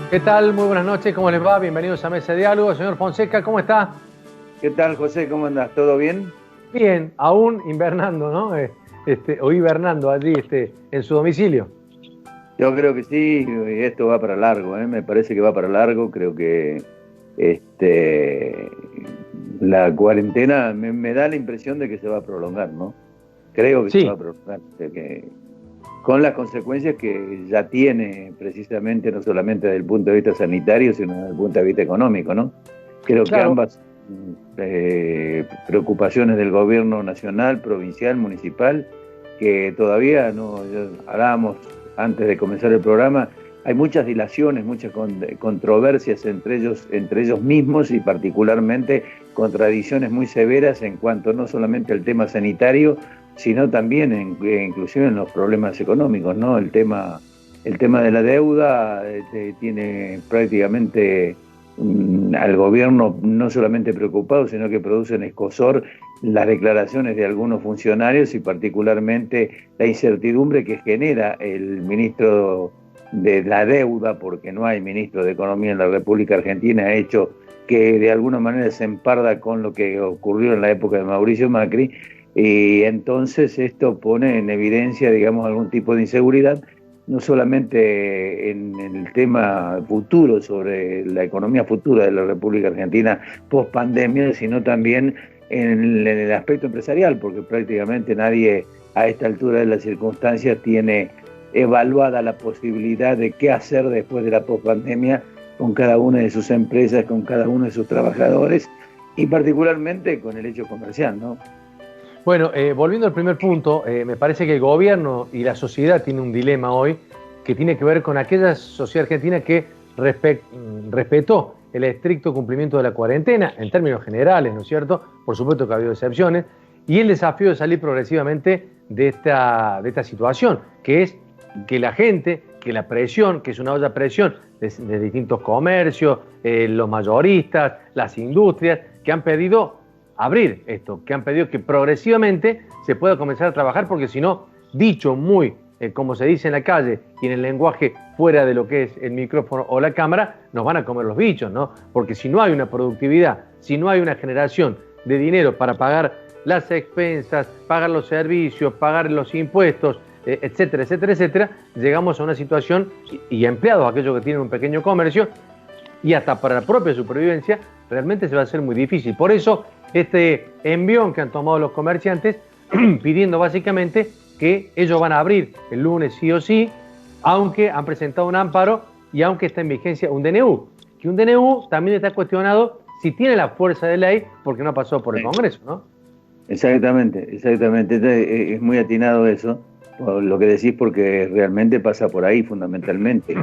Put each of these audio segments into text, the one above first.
¿Qué tal? Muy buenas noches, ¿cómo les va? Bienvenidos a Mesa de Diálogo. Señor Fonseca, ¿cómo está? ¿Qué tal, José? ¿Cómo andas? ¿Todo bien? Bien, aún invernando, ¿no? O hibernando allí en su domicilio. Yo creo que sí, y esto va para largo, ¿eh? Me parece que va para largo. Creo que este, la cuarentena me da la impresión de que se va a prolongar, ¿no? Creo que se va Sí, a prolongar, con las consecuencias que ya tiene precisamente, no solamente desde el punto de vista sanitario, sino desde el punto de vista económico, ¿no? Creo que claro. ambas preocupaciones del gobierno nacional, provincial, municipal, que todavía no, hablábamos antes de comenzar el programa, hay muchas dilaciones, muchas controversias entre ellos mismos y particularmente contradicciones muy severas en cuanto no solamente al tema sanitario, sino también inclusive en los problemas económicos, ¿no? El tema de la deuda tiene prácticamente al gobierno no solamente preocupado, sino que producen escozor las declaraciones de algunos funcionarios y particularmente la incertidumbre que genera el ministro de la deuda, porque no hay ministro de Economía en la República Argentina, ha hecho que de alguna manera se emparda con lo que ocurrió en la época de Mauricio Macri, y entonces esto pone en evidencia, digamos, algún tipo de inseguridad, no solamente en el tema futuro, sobre la economía futura de la República Argentina post pandemia, sino también en el aspecto empresarial, porque prácticamente nadie a esta altura de las circunstancias tiene evaluada la posibilidad de qué hacer después de la pospandemia con cada una de sus empresas, con cada uno de sus trabajadores y particularmente con el hecho comercial, ¿no? Bueno, volviendo al primer punto, me parece que el gobierno y la sociedad tienen un dilema hoy que tiene que ver con aquella sociedad argentina que respetó el estricto cumplimiento de la cuarentena en términos generales, ¿no es cierto? Por supuesto que ha habido excepciones, y el desafío de salir progresivamente de esta situación, que es que la gente, que la presión, que es una olla de presión de distintos comercios, los mayoristas, las industrias, que han pedido abrir esto, que han pedido que progresivamente se pueda comenzar a trabajar, porque si no, dicho muy, como se dice en la calle y en el lenguaje fuera de lo que es el micrófono o la cámara, nos van a comer los bichos, ¿no? Porque si no hay una productividad, si no hay una generación de dinero para pagar las expensas, pagar los servicios, pagar los impuestos, etcétera, etcétera, etcétera, llegamos a una situación, y empleados, aquellos que tienen un pequeño comercio, y hasta para la propia supervivencia, realmente se va a hacer muy difícil. Por eso, este envión que han tomado los comerciantes, pidiendo básicamente que ellos van a abrir el lunes sí o sí, aunque han presentado un amparo y aunque está en vigencia un DNU, que un DNU también está cuestionado si tiene la fuerza de ley porque no pasó por el Sí. Congreso, ¿no? Exactamente, exactamente. Es muy atinado eso, por lo que decís, porque realmente pasa por ahí fundamentalmente.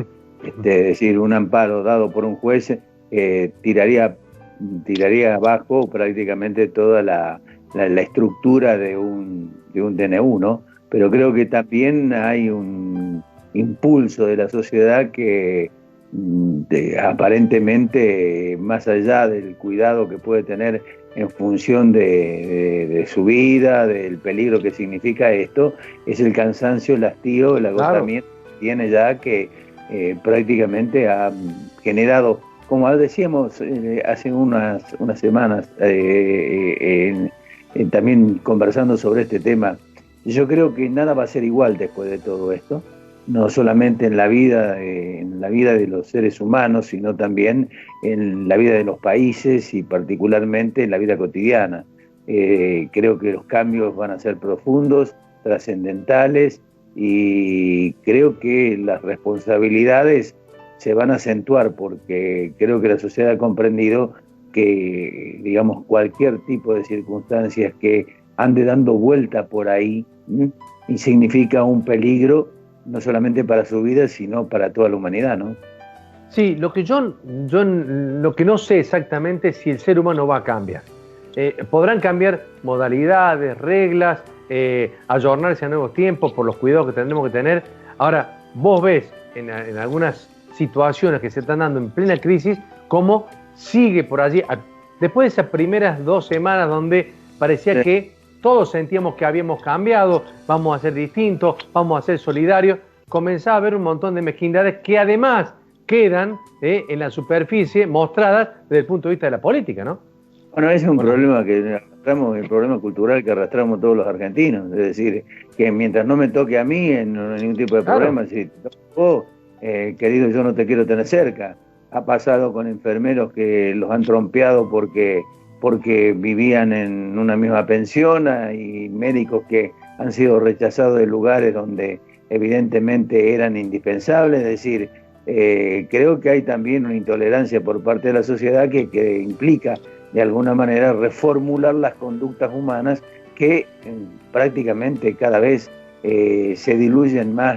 Es decir, un amparo dado por un juez tiraría abajo prácticamente toda la estructura de un DNU, ¿no? Pero creo que también hay un impulso de la sociedad que aparentemente, más allá del cuidado que puede tener en función de su vida, del peligro que significa esto, es el cansancio, el hastío, el Claro. agotamiento que tiene ya, que prácticamente ha generado, como decíamos hace unas semanas, también conversando sobre este tema. Yo creo que nada va a ser igual después de todo esto, no solamente en la vida de los seres humanos, sino también en la vida de los países y particularmente en la vida cotidiana. Creo que los cambios van a ser profundos, trascendentales, y creo que las responsabilidades se van a acentuar, porque creo que la sociedad ha comprendido que, digamos, cualquier tipo de circunstancias que ande dando vuelta por ahí, y significa un peligro no solamente para su vida, sino para toda la humanidad, ¿no? Sí, yo lo que no sé exactamente es si el ser humano va a cambiar. Podrán cambiar modalidades, reglas, ayornarse a nuevos tiempos por los cuidados que tendremos que tener. Ahora, vos ves en algunas situaciones que se están dando en plena crisis, cómo sigue por allí, después de esas primeras 2 semanas donde parecía Sí. que todos sentíamos que habíamos cambiado, vamos a ser distintos, vamos a ser solidarios, comenzaba a haber un montón de mezquindades que además quedan en la superficie mostradas desde el punto de vista de la política, ¿no? Bueno, ese es un problema que arrastramos, el problema cultural que arrastramos todos los argentinos. Es decir, que mientras no me toque a mí, no hay ningún tipo de problema. Si te toca a vos, querido, yo no te quiero tener cerca. Ha pasado con enfermeros que los han trompeado porque vivían en una misma pensión, y médicos que han sido rechazados de lugares donde evidentemente eran indispensables. Es decir, creo que hay también una intolerancia por parte de la sociedad que implica de alguna manera reformular las conductas humanas que prácticamente cada vez se diluyen más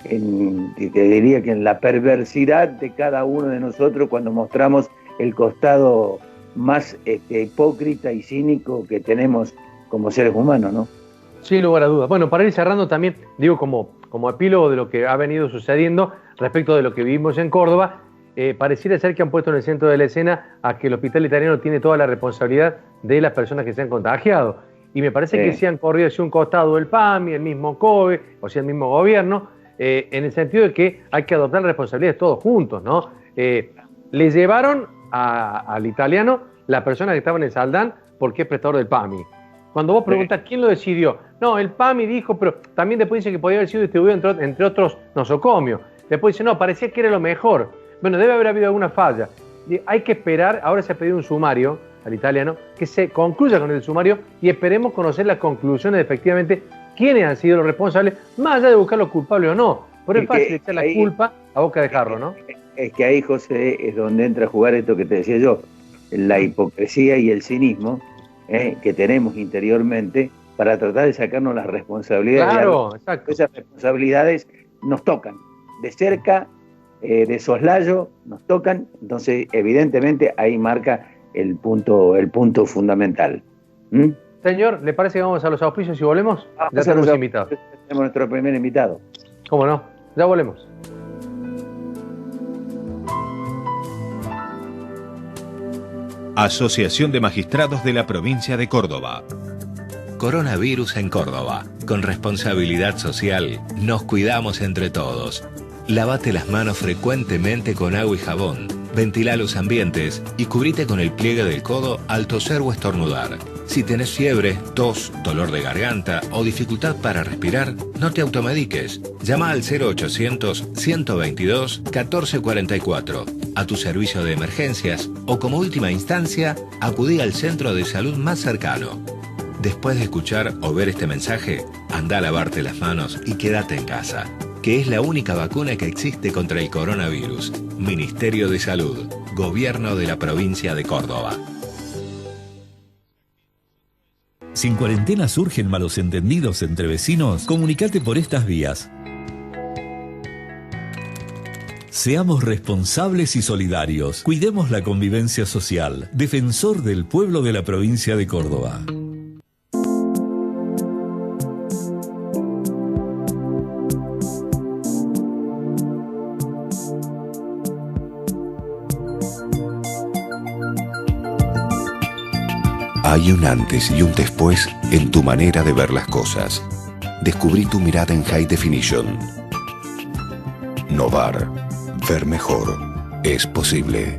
te diría que en la perversidad de cada uno de nosotros cuando mostramos el costado más hipócrita y cínico que tenemos como seres humanos, ¿no? Sin lugar a dudas. Bueno, para ir cerrando también, digo como epílogo de lo que ha venido sucediendo respecto de lo que vivimos en Córdoba, pareciera ser que han puesto en el centro de la escena a que el hospital italiano tiene toda la responsabilidad de las personas que se han contagiado. Y me parece que se han corrido hacia un costado el PAMI, el mismo COE, o sea, el mismo gobierno, en el sentido de que hay que adoptar responsabilidades todos juntos, ¿no? Le llevaron al italiano la persona que estaba en el Saldán porque es prestador del PAMI. Cuando vos preguntás quién lo decidió, no, el PAMI dijo, pero también después dice que podía haber sido distribuido entre otros nosocomios. Después dice, no, parecía que era lo mejor. Bueno, debe haber habido alguna falla. Hay que esperar, ahora se ha pedido un sumario al italiano, que se concluya con el sumario y esperemos conocer las conclusiones de efectivamente quiénes han sido los responsables, más allá de buscar los culpables o no. Pero es fácil echar la culpa a boca de jarro, ¿no? Es que ahí, José, es donde entra a jugar esto que te decía yo, la hipocresía y el cinismo que tenemos interiormente para tratar de sacarnos las responsabilidades. Claro, exacto. Esas responsabilidades nos tocan de cerca, de soslayo, nos tocan, entonces evidentemente ahí marca el punto fundamental. Señor, ¿le parece que vamos a los auspicios y volvemos? Ya tenemos invitados. Tenemos nuestro primer invitado. ¿Cómo no? Ya volvemos. Asociación de Magistrados de la Provincia de Córdoba. Coronavirus en Córdoba. Con responsabilidad social, nos cuidamos entre todos. Lávate las manos frecuentemente con agua y jabón. Ventila los ambientes y cubrite con el pliegue del codo al toser o estornudar. Si tenés fiebre, tos, dolor de garganta o dificultad para respirar, no te automediques. Llama al 0800-122-1444 a tu servicio de emergencias o como última instancia, acudí al centro de salud más cercano. Después de escuchar o ver este mensaje, anda a lavarte las manos y quédate en casa, que es la única vacuna que existe contra el coronavirus. Ministerio de Salud, Gobierno de la Provincia de Córdoba. Si en cuarentena surgen malos entendidos entre vecinos, comunicate por estas vías. Seamos responsables y solidarios. Cuidemos la convivencia social. Defensor del pueblo de la provincia de Córdoba. Hay un antes y un después en tu manera de ver las cosas. Descubrí tu mirada en High Definition. Novar. Ver mejor. Es posible.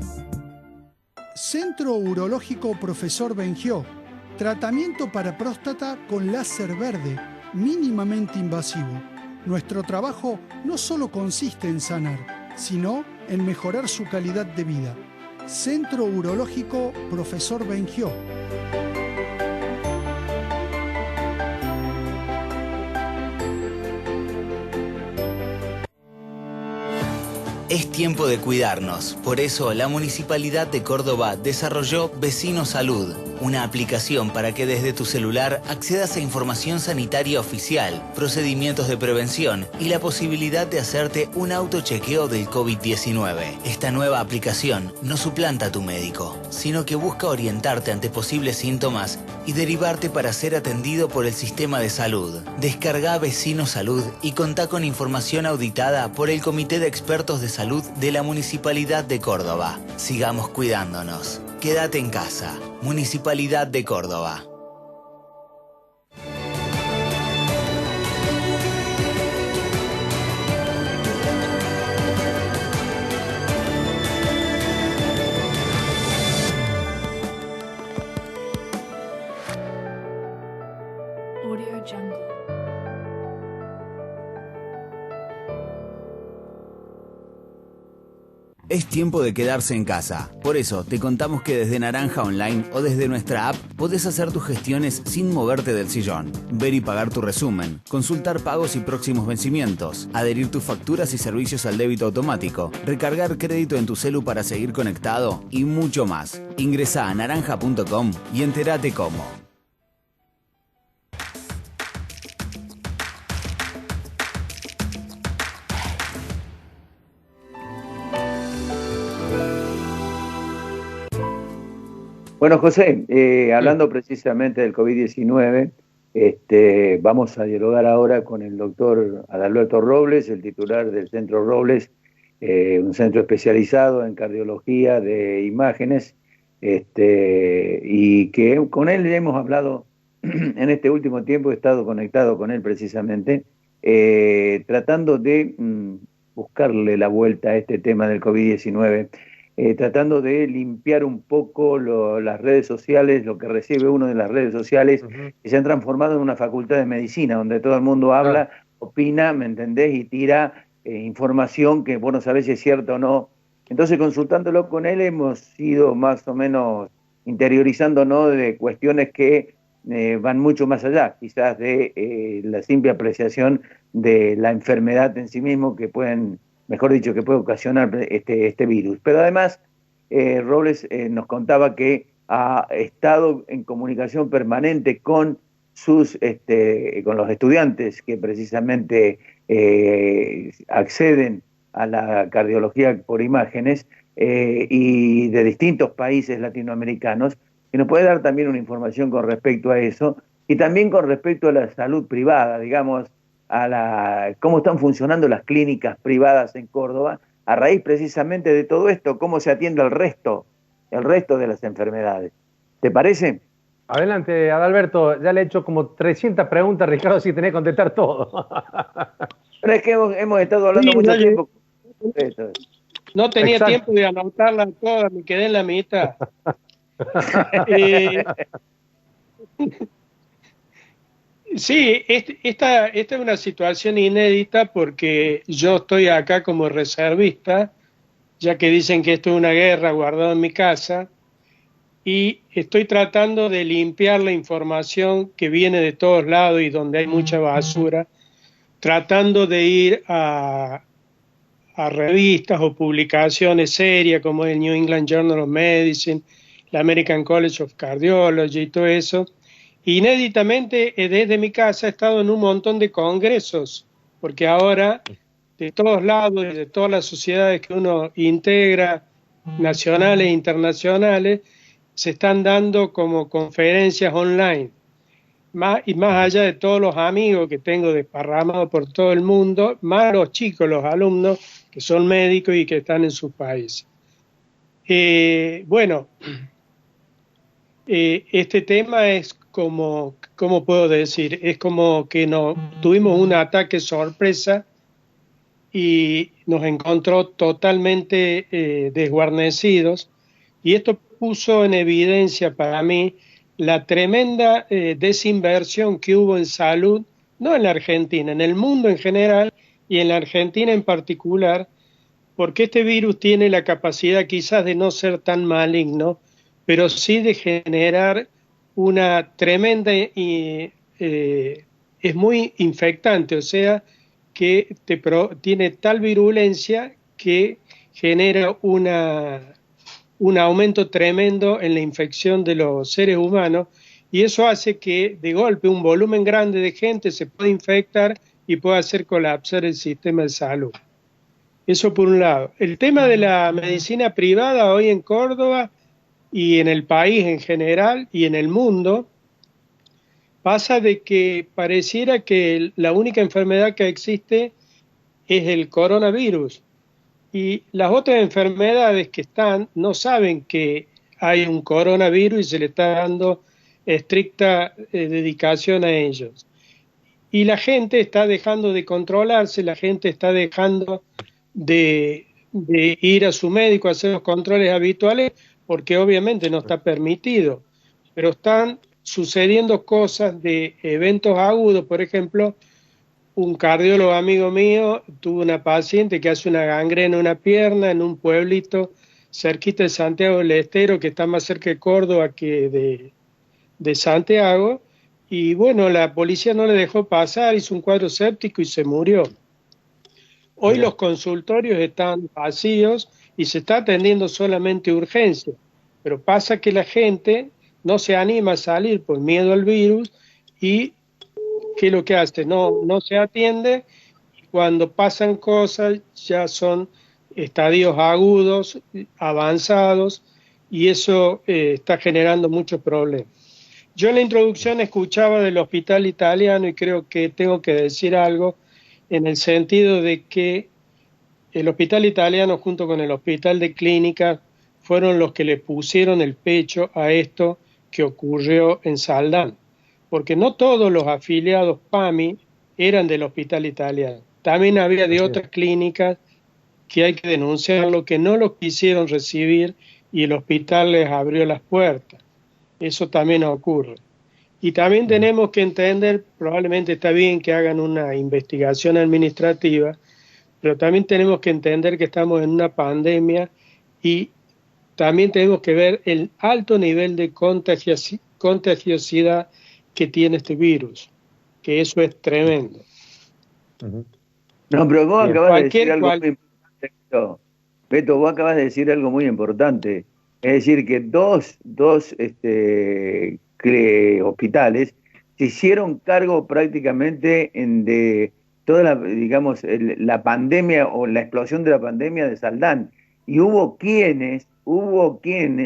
Centro Urológico Profesor Bengió. Tratamiento para próstata con láser verde, mínimamente invasivo. Nuestro trabajo no solo consiste en sanar, sino en mejorar su calidad de vida. Centro Urológico Profesor Bengió. Es tiempo de cuidarnos. Por eso, la Municipalidad de Córdoba desarrolló Vecino Salud, una aplicación para que desde tu celular accedas a información sanitaria oficial, procedimientos de prevención y la posibilidad de hacerte un autochequeo del COVID-19. Esta nueva aplicación no suplanta a tu médico, sino que busca orientarte ante posibles síntomas y derivarte para ser atendido por el sistema de salud. Descarga Vecino Salud y contá con información auditada por el Comité de Expertos de Salud de la Municipalidad de Córdoba. Sigamos cuidándonos. Quédate en casa. Municipalidad de Córdoba. Es tiempo de quedarse en casa. Por eso, te contamos que desde Naranja Online o desde nuestra app podés hacer tus gestiones sin moverte del sillón. Ver y pagar tu resumen, consultar pagos y próximos vencimientos, adherir tus facturas y servicios al débito automático, recargar crédito en tu celu para seguir conectado y mucho más. Ingresá a naranja.com y entérate cómo. Bueno, José, hablando precisamente del COVID-19, vamos a dialogar ahora con el doctor Adalberto Robles, el titular del Centro Robles, un centro especializado en cardiología de imágenes, y que con él hemos hablado en este último tiempo, he estado conectado con él precisamente, tratando de buscarle la vuelta a este tema del COVID-19. Tratando de limpiar un poco las redes sociales, lo que recibe uno de las redes sociales, que se han transformado en una facultad de medicina, donde todo el mundo habla, opina, ¿me entendés? Y tira información que vos no sabés si es cierta o no. Entonces, consultándolo con él, hemos ido más o menos interiorizándonos de cuestiones que van mucho más allá, quizás de la simple apreciación de la enfermedad en sí mismo, que pueden... mejor dicho, que puede ocasionar este virus. Pero además, Robles nos contaba que ha estado en comunicación permanente con con los estudiantes que precisamente acceden a la cardiología por imágenes y de distintos países latinoamericanos, que nos puede dar también una información con respecto a eso y también con respecto a la salud privada, digamos, cómo están funcionando las clínicas privadas en Córdoba, a raíz precisamente de todo esto, cómo se atiende el resto de las enfermedades. ¿Te parece? Adelante, Adalberto, ya le he hecho como 300 preguntas, Ricardo, si tenés que contestar todo. Pero es que hemos estado hablando mucho tiempo. No tenía tiempo de anotarlas todas, me quedé en la mitad. Sí, esta es una situación inédita porque yo estoy acá como reservista, ya que dicen que esto es una guerra guardada en mi casa, y estoy tratando de limpiar la información que viene de todos lados y donde hay mucha basura, tratando de ir a revistas o publicaciones serias como el New England Journal of Medicine, la American College of Cardiology y todo eso. Inéditamente, desde mi casa he estado en un montón de congresos, porque ahora de todos lados, de todas las sociedades que uno integra, nacionales e internacionales, se están dando como conferencias online. Más allá de todos los amigos que tengo desparramados por todo el mundo, más los chicos, los alumnos que son médicos y que están en sus países. Este tema es como, ¿cómo puedo decir? Es como que tuvimos un ataque sorpresa y nos encontró totalmente desguarnecidos, y esto puso en evidencia para mí la tremenda desinversión que hubo en salud, no en la Argentina, en el mundo en general y en la Argentina en particular, porque este virus tiene la capacidad quizás de no ser tan maligno, pero sí de generar una tremenda, es muy infectante, o sea, que tiene tal virulencia que genera un aumento tremendo en la infección de los seres humanos, y eso hace que de golpe un volumen grande de gente se pueda infectar y pueda hacer colapsar el sistema de salud. Eso por un lado. El tema de la medicina privada hoy en Córdoba y en el país en general y en el mundo, pasa de que pareciera que la única enfermedad que existe es el coronavirus, y las otras enfermedades que no saben que hay un coronavirus y se le está dando estricta dedicación a ellos. Y la gente está dejando de controlarse, la gente está dejando de ir a su médico a hacer los controles habituales, porque obviamente no está permitido, pero están sucediendo cosas de eventos agudos, por ejemplo, un cardiólogo amigo mío tuvo una paciente que hace una gangrena en una pierna en un pueblito cerquita de Santiago del Estero, que está más cerca de Córdoba que de Santiago, y bueno, la policía no le dejó pasar, hizo un cuadro séptico y se murió. Hoy los consultorios están vacíos y se está atendiendo solamente urgencia, pero pasa que la gente no se anima a salir por miedo al virus y ¿qué es lo que hace? No se atiende y cuando pasan cosas ya son estadios agudos, avanzados y eso está generando muchos problemas. Yo en la introducción escuchaba del hospital italiano y creo que tengo que decir algo en el sentido de que el hospital italiano junto con el hospital de clínicas fueron los que le pusieron el pecho a esto que ocurrió en Saldán, porque no todos los afiliados PAMI eran del hospital italiano, también había de otras clínicas que hay que denunciarlo, que no los quisieron recibir y el hospital les abrió las puertas. Eso también ocurre. Y también tenemos que entender, probablemente está bien que hagan una investigación administrativa, pero también tenemos que entender que estamos en una pandemia y también tenemos que ver el alto nivel de contagiosidad que tiene este virus, que eso es tremendo. No, pero vos acabas de decir algo muy importante. Beto, vos acabas de decir algo muy importante. Es decir, que dos hospitales se hicieron cargo prácticamente de toda la pandemia o la explosión de la pandemia de Saldán. Y hubo quienes,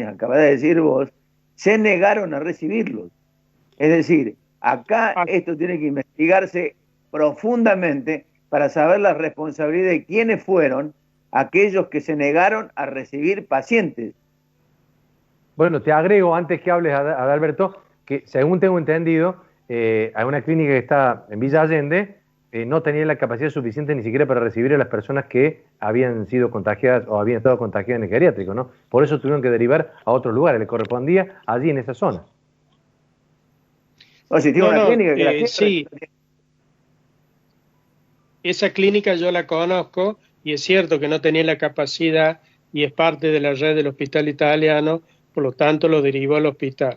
acabas de decir vos, se negaron a recibirlos. Es decir, acá esto tiene que investigarse profundamente para saber la responsabilidad de quiénes fueron aquellos que se negaron a recibir pacientes. Bueno, te agrego, antes que hables, Adalberto, que según tengo entendido, hay una clínica que está en Villa Allende, no tenía la capacidad suficiente ni siquiera para recibir a las personas que habían sido contagiadas o habían estado contagiadas en el geriátrico, ¿no? Por eso tuvieron que derivar a otros lugares, le correspondía allí en esa zona. O si tiene una clínica que sí. Esa clínica yo la conozco y es cierto que no tenía la capacidad y es parte de la red del hospital italiano, por lo tanto lo derivó al hospital.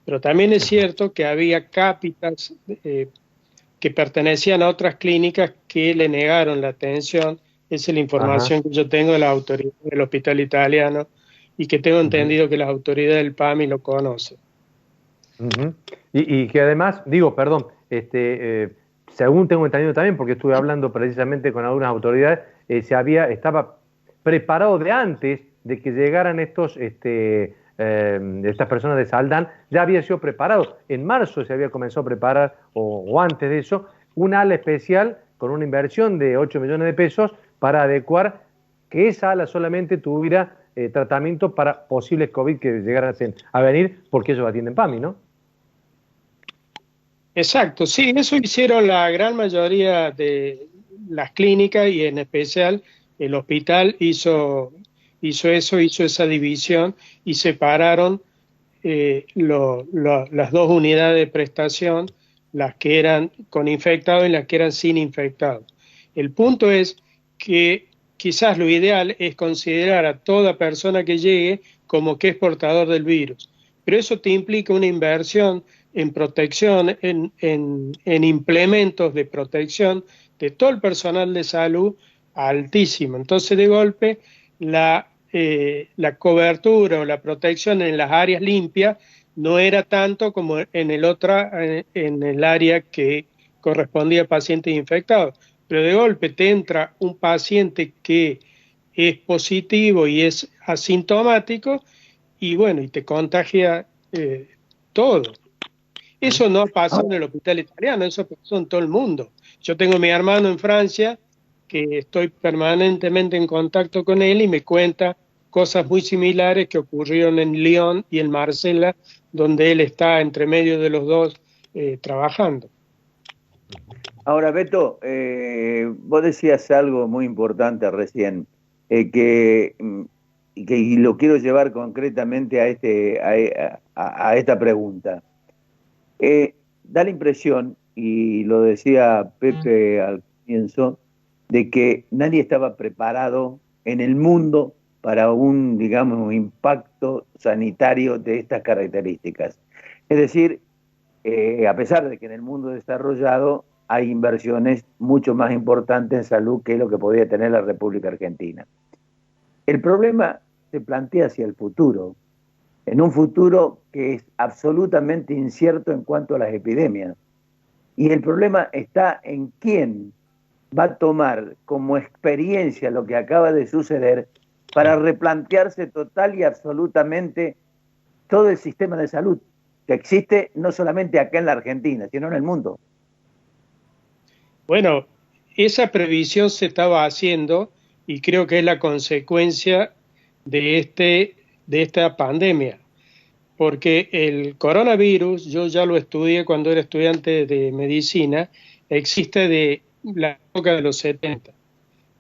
Pero también es cierto que había cápitas que pertenecían a otras clínicas que le negaron la atención. Esa es la información que yo tengo de la autoridad del hospital italiano y que tengo entendido que las autoridades del PAMI lo conocen. Y que además, según tengo entendido también, porque estuve hablando precisamente con algunas autoridades, estaba preparado de antes de que llegaran estas personas de Saldán, ya había sido preparado. En marzo se había comenzado a preparar, o antes de eso, un ala especial con una inversión de 8 millones de pesos para adecuar que esa ala solamente tuviera tratamiento para posibles COVID que llegaran a venir, porque ellos atienden PAMI, ¿no? Exacto, sí, eso hicieron la gran mayoría de las clínicas y en especial el hospital hizo esa división y separaron las dos unidades de prestación, las que eran con infectados y las que eran sin infectados. El punto es que quizás lo ideal es considerar a toda persona que llegue como que es portador del virus, pero eso te implica una inversión en protección, en implementos de protección de todo el personal de salud altísimo. Entonces, de golpe, la cobertura o la protección en las áreas limpias no era tanto como en el área que correspondía a pacientes infectados. Pero de golpe te entra un paciente que es positivo y es asintomático y bueno, y te contagia todo. Eso no pasó en el hospital italiano, eso pasó en todo el mundo. Yo tengo a mi hermano en Francia, que estoy permanentemente en contacto con él y me cuenta cosas muy similares que ocurrieron en Lyon y en Marsella, donde él está entre medio de los dos trabajando. Ahora, Beto, vos decías algo muy importante recién, que lo quiero llevar concretamente a esta pregunta. Da la impresión y lo decía Pepe al comienzo, de que nadie estaba preparado en el mundo para un, digamos, un impacto sanitario de estas características. Es decir, a pesar de que en el mundo desarrollado hay inversiones mucho más importantes en salud que lo que podía tener la República Argentina. El problema se plantea hacia el futuro, en un futuro que es absolutamente incierto en cuanto a las epidemias. Y el problema está en quién va a tomar como experiencia lo que acaba de suceder para replantearse total y absolutamente todo el sistema de salud que existe no solamente acá en la Argentina, sino en el mundo. Bueno, esa previsión se estaba haciendo y creo que es la consecuencia de esta pandemia, porque el coronavirus, yo ya lo estudié cuando era estudiante de medicina, existe de la época de los 70.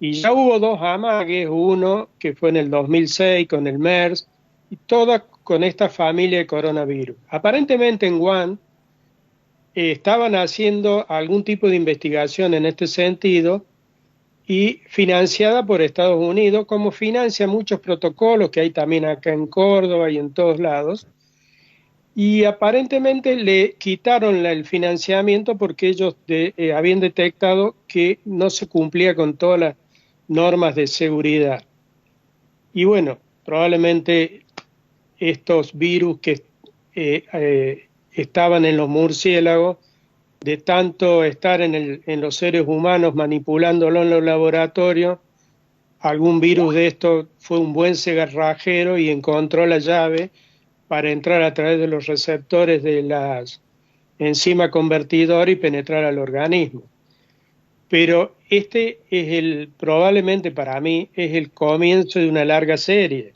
Y ya hubo dos amagues, uno que fue en el 2006 con el MERS, y todas con esta familia de coronavirus. Aparentemente en Wuhan estaban haciendo algún tipo de investigación en este sentido y financiada por Estados Unidos, como financia muchos protocolos que hay también acá en Córdoba y en todos lados. Y aparentemente le quitaron el financiamiento porque ellos habían detectado que no se cumplía con todas las normas de seguridad. Y bueno, probablemente estos virus que estaban en los murciélagos, de tanto estar en los seres humanos manipulándolo en los laboratorios, algún virus de estos fue un buen cerrajero y encontró la llave para entrar a través de los receptores de las enzimas convertidoras y penetrar al organismo. Pero este es probablemente para mí, es el comienzo de una larga serie.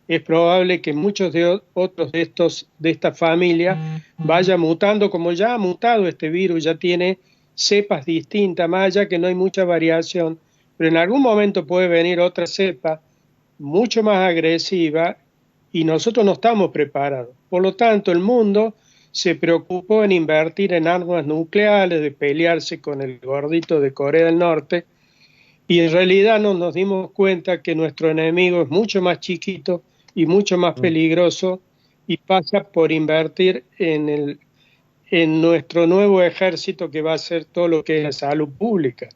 Es probable que muchos de otros de esta familia vaya mutando, como ya ha mutado este virus, ya tiene cepas distintas, más allá que no hay mucha variación, pero en algún momento puede venir otra cepa mucho más agresiva y nosotros no estamos preparados. Por lo tanto, el mundo se preocupó en invertir en armas nucleares, de pelearse con el gordito de Corea del Norte, y en realidad no nos dimos cuenta que nuestro enemigo es mucho más chiquito y mucho más peligroso y pasa por invertir en nuestro nuevo ejército que va a ser todo lo que es la salud pública,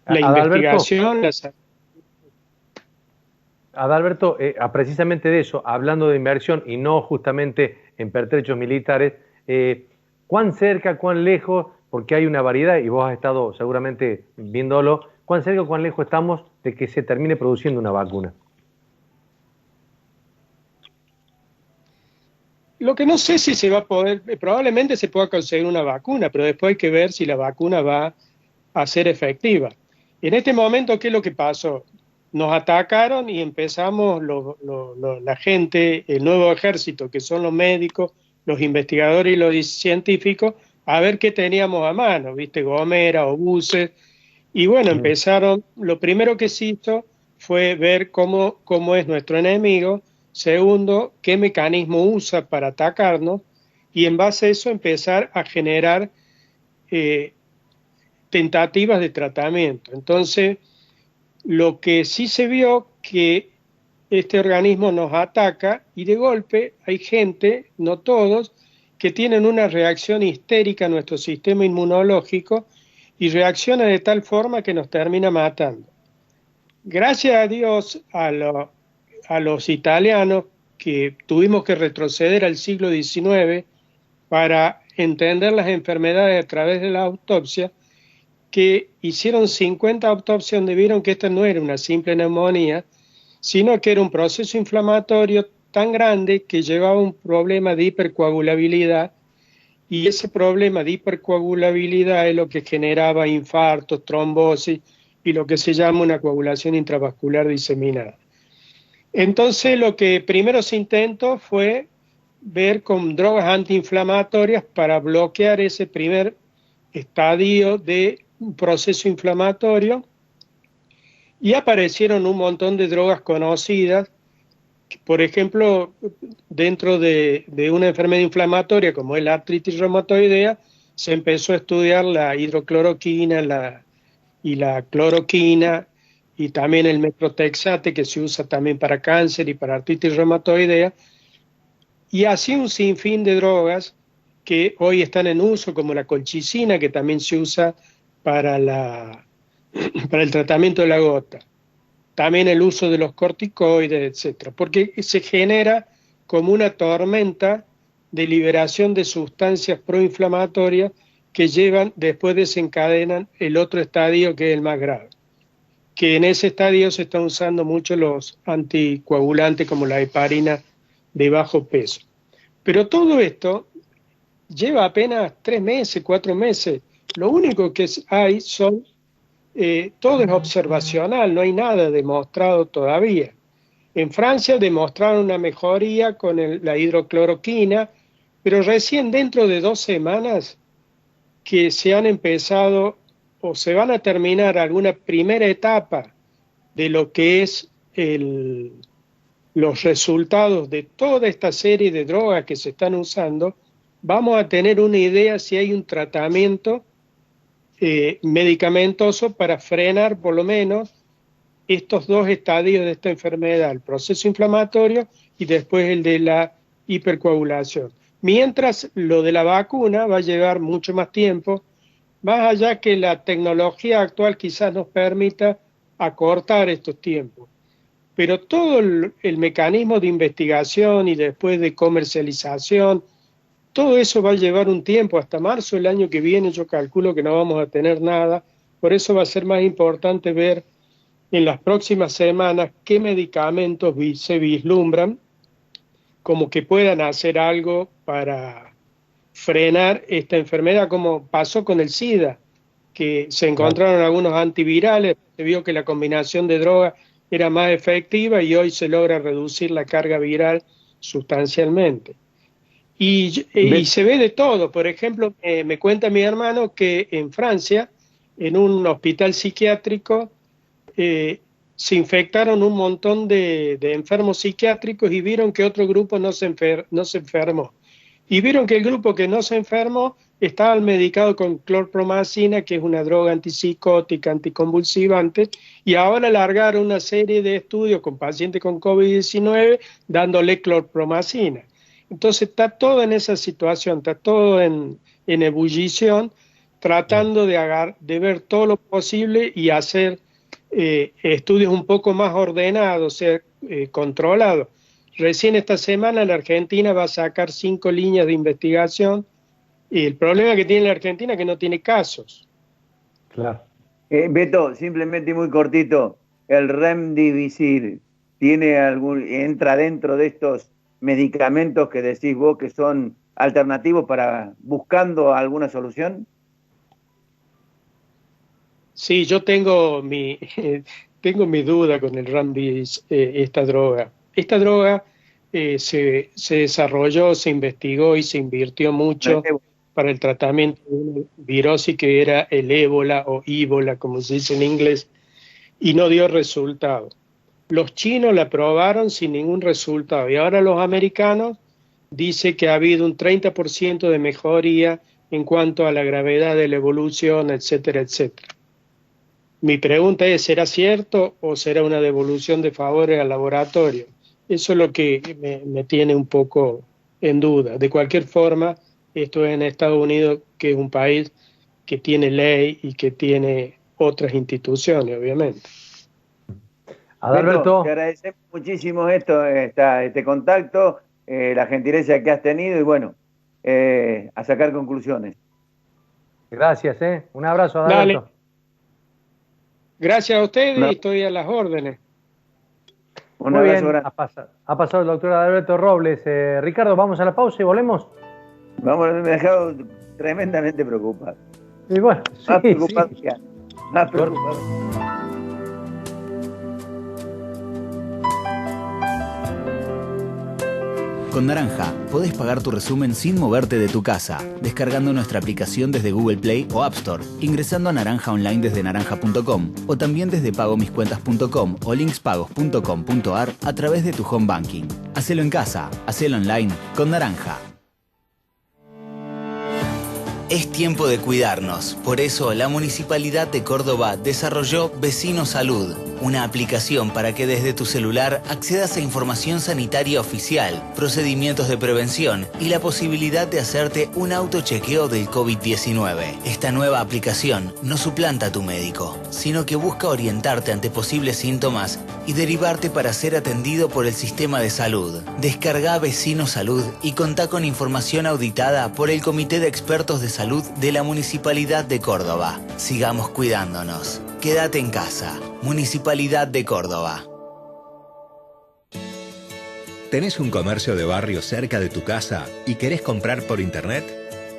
la investigación, la salud. Adalberto, precisamente de eso, hablando de inversión y no justamente en pertrechos militares, ¿cuán cerca, cuán lejos, porque hay una variedad y vos has estado seguramente viéndolo, cuán cerca o cuán lejos estamos de que se termine produciendo una vacuna? Lo que no sé si se va a poder, probablemente se pueda conseguir una vacuna, pero después hay que ver si la vacuna va a ser efectiva. En este momento, ¿qué es lo que pasó? Nos atacaron y empezamos la gente, el nuevo ejército, que son los médicos, los investigadores y los científicos, a ver qué teníamos a mano, ¿viste? Gomeras, obuses. Y bueno, empezaron, lo primero que se hizo fue ver cómo es nuestro enemigo. Segundo, qué mecanismo usa para atacarnos. Y en base a eso empezar a generar tentativas de tratamiento. Entonces, lo que sí se vio que este organismo nos ataca y de golpe hay gente, no todos, que tienen una reacción histérica a nuestro sistema inmunológico y reacciona de tal forma que nos termina matando. Gracias a Dios a los italianos que tuvimos que retroceder al siglo XIX para entender las enfermedades a través de la autopsia, que hicieron 50 autopsias donde vieron que esta no era una simple neumonía, sino que era un proceso inflamatorio tan grande que llevaba un problema de hipercoagulabilidad, y ese problema de hipercoagulabilidad es lo que generaba infartos, trombosis y lo que se llama una coagulación intravascular diseminada. Entonces lo que primero se intentó fue ver con drogas antiinflamatorias para bloquear ese primer estadio de un proceso inflamatorio, y aparecieron un montón de drogas conocidas, que, por ejemplo, dentro de una enfermedad inflamatoria como es la artritis reumatoidea, se empezó a estudiar la hidrocloroquina y la cloroquina y también el metrotexate, que se usa también para cáncer y para artritis reumatoidea, y así un sinfín de drogas que hoy están en uso, como la colchicina, que también se usa para el tratamiento de la gota. También el uso de los corticoides, etcétera, porque se genera como una tormenta de liberación de sustancias proinflamatorias que después desencadenan el otro estadio, que es el más grave. Que en ese estadio se están usando mucho los anticoagulantes como la heparina de bajo peso. Pero todo esto lleva apenas 3 meses, 4 meses. Lo único que hay son, todo es observacional, no hay nada demostrado todavía. En Francia demostraron una mejoría con la hidrocloroquina, pero recién dentro de 2 semanas que se han empezado o se van a terminar alguna primera etapa de lo que es los resultados de toda esta serie de drogas que se están usando, vamos a tener una idea si hay un tratamiento medicamentoso para frenar por lo menos estos 2 estadios de esta enfermedad, el proceso inflamatorio y después el de la hipercoagulación. Mientras lo de la vacuna va a llevar mucho más tiempo, más allá que la tecnología actual quizás nos permita acortar estos tiempos. Pero todo el mecanismo de investigación y después de comercialización, todo eso va a llevar un tiempo. Hasta marzo del año que viene yo calculo que no vamos a tener nada. Por eso va a ser más importante ver en las próximas semanas qué medicamentos se vislumbran como que puedan hacer algo para frenar esta enfermedad, como pasó con el SIDA, que se encontraron algunos antivirales, se vio que la combinación de drogas era más efectiva y hoy se logra reducir la carga viral sustancialmente. Y se ve de todo. Por ejemplo, me cuenta mi hermano que en Francia, en un hospital psiquiátrico, se infectaron un montón de enfermos psiquiátricos y vieron que otro grupo no se enfermó. Y vieron que el grupo que no se enfermó estaba medicado con clorpromazina, que es una droga antipsicótica, anticonvulsivante, y ahora largaron una serie de estudios con pacientes con COVID-19 dándole clorpromazina. Entonces está todo en esa situación, está todo en ebullición, tratando de ver todo lo posible y hacer estudios un poco más ordenados, controlados. Recién esta semana la Argentina va a sacar 5 líneas de investigación y el problema que tiene la Argentina es que no tiene casos. Claro. Beto, simplemente muy cortito, ¿el Remdesivir entra dentro de estos medicamentos que decís vos que son alternativos para buscando alguna solución? Sí, yo tengo mi duda con el Remdesivir, esta droga. Esta droga se desarrolló, se investigó y se invirtió mucho para el tratamiento de una virosis que era el ébola o íbola, como se dice en inglés, y no dio resultado. Los chinos la probaron sin ningún resultado y ahora los americanos dicen que ha habido un 30% de mejoría en cuanto a la gravedad de la evolución, etcétera, etcétera. Mi pregunta es, ¿será cierto o será una devolución de favores al laboratorio? Eso es lo que me tiene un poco en duda. De cualquier forma, esto es en Estados Unidos, que es un país que tiene ley y que tiene otras instituciones, obviamente. Adalberto, te agradecemos muchísimo este contacto, la gentileza que has tenido y bueno, a sacar conclusiones. Gracias, un abrazo, Adalberto. Dale. Gracias a ustedes y estoy a las órdenes. Muy bien, ha pasado el doctor Adalberto Robles. Ricardo, vamos a la pausa y volvemos. Vamos, me he dejado tremendamente preocupado. Y bueno, más preocupado que antes. Más preocupado. Con Naranja podés pagar tu resumen sin moverte de tu casa, descargando nuestra aplicación desde Google Play o App Store, ingresando a Naranja Online desde naranja.com o también desde pagomiscuentas.com o linkspagos.com.ar a través de tu home banking. Hacelo en casa, hacelo online con Naranja. Es tiempo de cuidarnos. Por eso, la Municipalidad de Córdoba desarrolló Vecino Salud, una aplicación para que desde tu celular accedas a información sanitaria oficial, procedimientos de prevención y la posibilidad de hacerte un autochequeo del COVID-19. Esta nueva aplicación no suplanta a tu médico, sino que busca orientarte ante posibles síntomas y derivarte para ser atendido por el sistema de salud. Descarga Vecino Salud y contá con información auditada por el Comité de Expertos de Salud de la Municipalidad de Córdoba. Sigamos cuidándonos. Quédate en casa. Municipalidad de Córdoba. ¿Tenés un comercio de barrio cerca de tu casa y querés comprar por internet?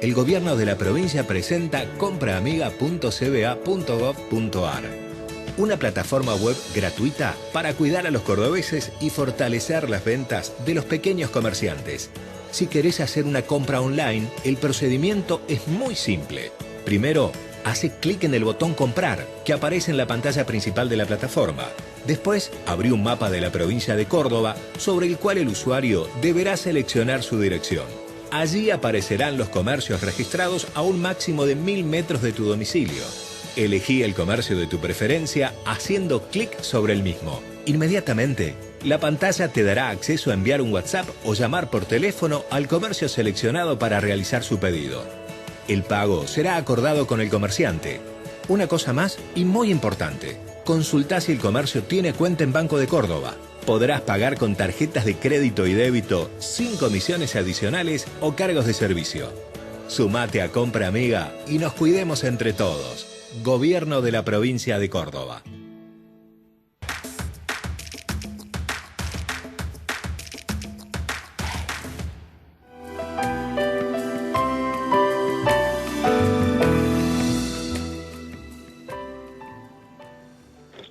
El gobierno de la provincia presenta compraamiga.cba.gov.ar, una plataforma web gratuita para cuidar a los cordobeses y fortalecer las ventas de los pequeños comerciantes. Si querés hacer una compra online, el procedimiento es muy simple. Primero, hace clic en el botón comprar, que aparece en la pantalla principal de la plataforma. Después, abrí un mapa de la provincia de Córdoba, sobre el cual el usuario deberá seleccionar su dirección. Allí aparecerán los comercios registrados a un máximo de 1000 metros de tu domicilio. Elegí el comercio de tu preferencia haciendo clic sobre el mismo. Inmediatamente, la pantalla te dará acceso a enviar un WhatsApp o llamar por teléfono al comercio seleccionado para realizar su pedido. El pago será acordado con el comerciante. Una cosa más y muy importante, consultá si el comercio tiene cuenta en Banco de Córdoba. Podrás pagar con tarjetas de crédito y débito sin comisiones adicionales o cargos de servicio. Sumate a Compra Amiga y nos cuidemos entre todos. Gobierno de la provincia de Córdoba.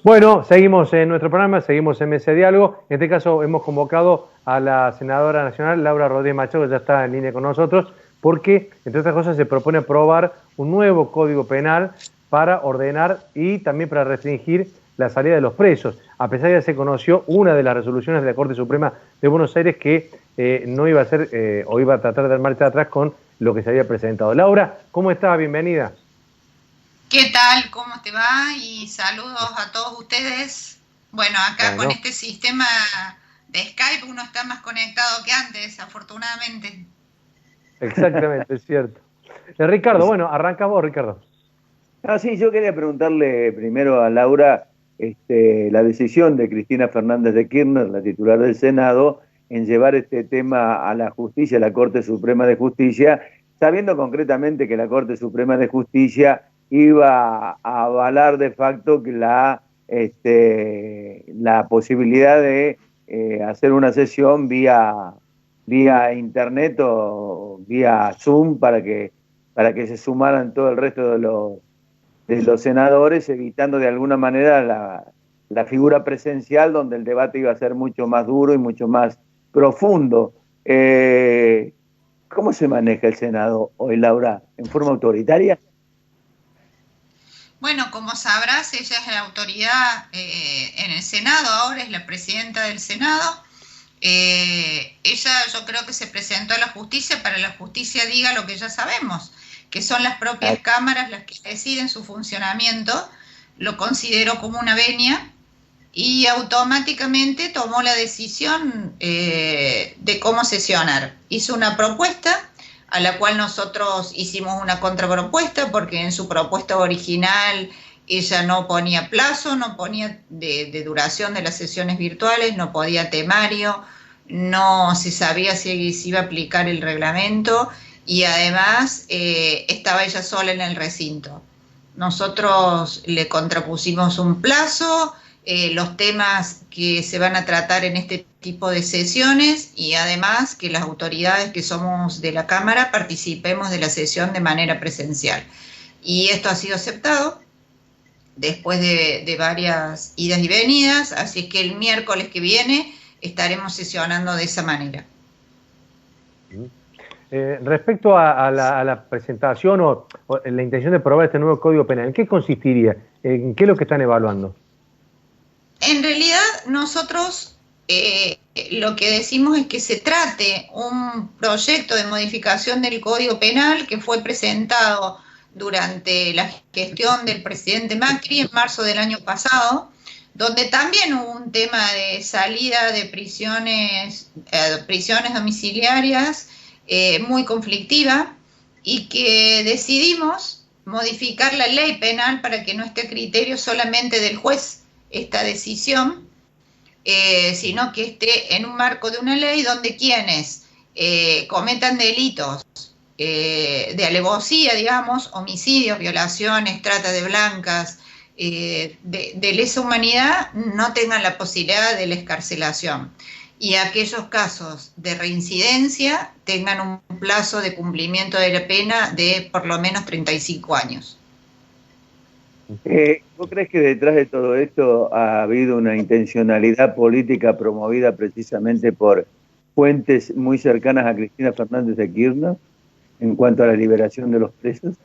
Bueno, seguimos en nuestro programa, seguimos en Mesa de Diálogo. En este caso hemos convocado a la senadora nacional, Laura Rodríguez Machado, que ya está en línea con nosotros, porque, entre otras cosas, se propone aprobar un nuevo Código Penal para ordenar y también para restringir la salida de los presos. A pesar de que se conoció una de las resoluciones de la Corte Suprema de Buenos Aires que no iba a ser o iba a tratar de dar marcha atrás con lo que se había presentado. Laura, ¿cómo estás? Bienvenida. ¿Qué tal? ¿Cómo te va? Y saludos a todos ustedes. Bueno, acá con este sistema de Skype uno está más conectado que antes, afortunadamente. Exactamente, es cierto. Ricardo, bueno, arranca vos, Ricardo. Sí, yo quería preguntarle primero a Laura la decisión de Cristina Fernández de Kirchner, la titular del Senado, en llevar este tema a la justicia, a la Corte Suprema de Justicia, sabiendo concretamente que la Corte Suprema de Justicia iba a avalar de facto que la posibilidad de hacer una sesión vía internet o vía Zoom para que se sumaran todo el resto de los senadores, evitando de alguna manera la figura presencial, donde el debate iba a ser mucho más duro y mucho más profundo. ¿Cómo se maneja el Senado hoy, Laura? ¿En forma autoritaria? Bueno, como sabrás, ella es la autoridad en el Senado, ahora es la presidenta del Senado. Ella, yo creo que se presentó a la justicia para que la justicia diga lo que ya sabemos, que son las propias cámaras las que deciden su funcionamiento. Lo consideró como una venia y automáticamente tomó la decisión de cómo sesionar. Hizo una propuesta a la cual nosotros hicimos una contrapropuesta, porque en su propuesta original ella no ponía plazo, no ponía de duración de las sesiones virtuales, no podía temario, no se sabía si se iba a aplicar el reglamento y además estaba ella sola en el recinto. Nosotros le contrapusimos un plazo, los temas que se van a tratar en este tipo de sesiones y además que las autoridades que somos de la Cámara participemos de la sesión de manera presencial. Y esto ha sido aceptado después de varias idas y venidas, así es que el miércoles que viene estaremos sesionando de esa manera. Respecto a la presentación o la intención de aprobar este nuevo Código Penal, ¿en qué consistiría? ¿En qué es lo que están evaluando? En realidad nosotros lo que decimos es que se trate un proyecto de modificación del Código Penal que fue presentado durante la gestión del presidente Macri en marzo del año pasado, donde también hubo un tema de salida de prisiones domiciliarias muy conflictiva, y que decidimos modificar la ley penal para que no esté a criterio solamente del juez esta decisión, sino que esté en un marco de una ley donde quienes cometan delitos de alevosía, digamos, homicidios, violaciones, trata de blancas, de lesa humanidad, no tengan la posibilidad de la excarcelación. Y aquellos casos de reincidencia tengan un plazo de cumplimiento de la pena de por lo menos 35 años. ¿Vos crees que detrás de todo esto ha habido una intencionalidad política promovida precisamente por fuentes muy cercanas a Cristina Fernández de Kirchner en cuanto a la liberación de los presos?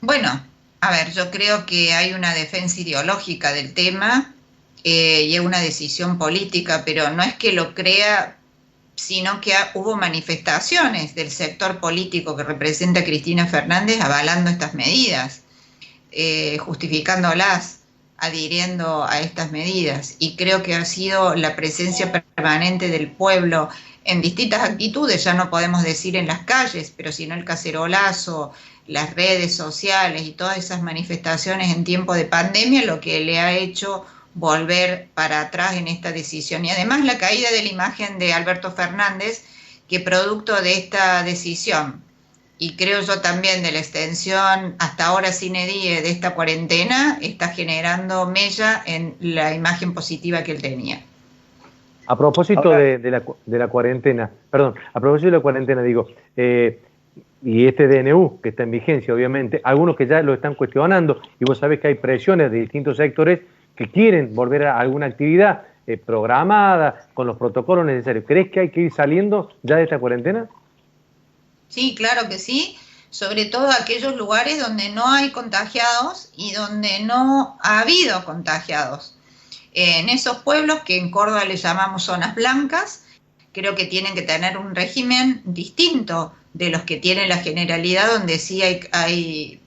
Bueno, a ver, yo creo que hay una defensa ideológica del tema y es una decisión política, pero no es que lo crea, sino que hubo manifestaciones del sector político que representa a Cristina Fernández avalando estas medidas, justificándolas, adhiriendo a estas medidas, y creo que ha sido la presencia permanente del pueblo en distintas actitudes, ya no podemos decir en las calles, pero sino el cacerolazo, las redes sociales y todas esas manifestaciones en tiempo de pandemia, lo que le ha hecho volver para atrás en esta decisión. Y además la caída de la imagen de Alberto Fernández, que producto de esta decisión, y creo yo también de la extensión hasta ahora sine die de esta cuarentena, está generando mella en la imagen positiva que él tenía. A propósito de la cuarentena, digo, y este DNU que está en vigencia, obviamente, algunos que ya lo están cuestionando, y vos sabés que hay presiones de distintos sectores que quieren volver a alguna actividad programada, con los protocolos necesarios. ¿Crees que hay que ir saliendo ya de esta cuarentena? Sí, claro que sí, sobre todo aquellos lugares donde no hay contagiados y donde no ha habido contagiados. En esos pueblos que en Córdoba le llamamos zonas blancas, creo que tienen que tener un régimen distinto de los que tiene la Generalidad, donde sí hay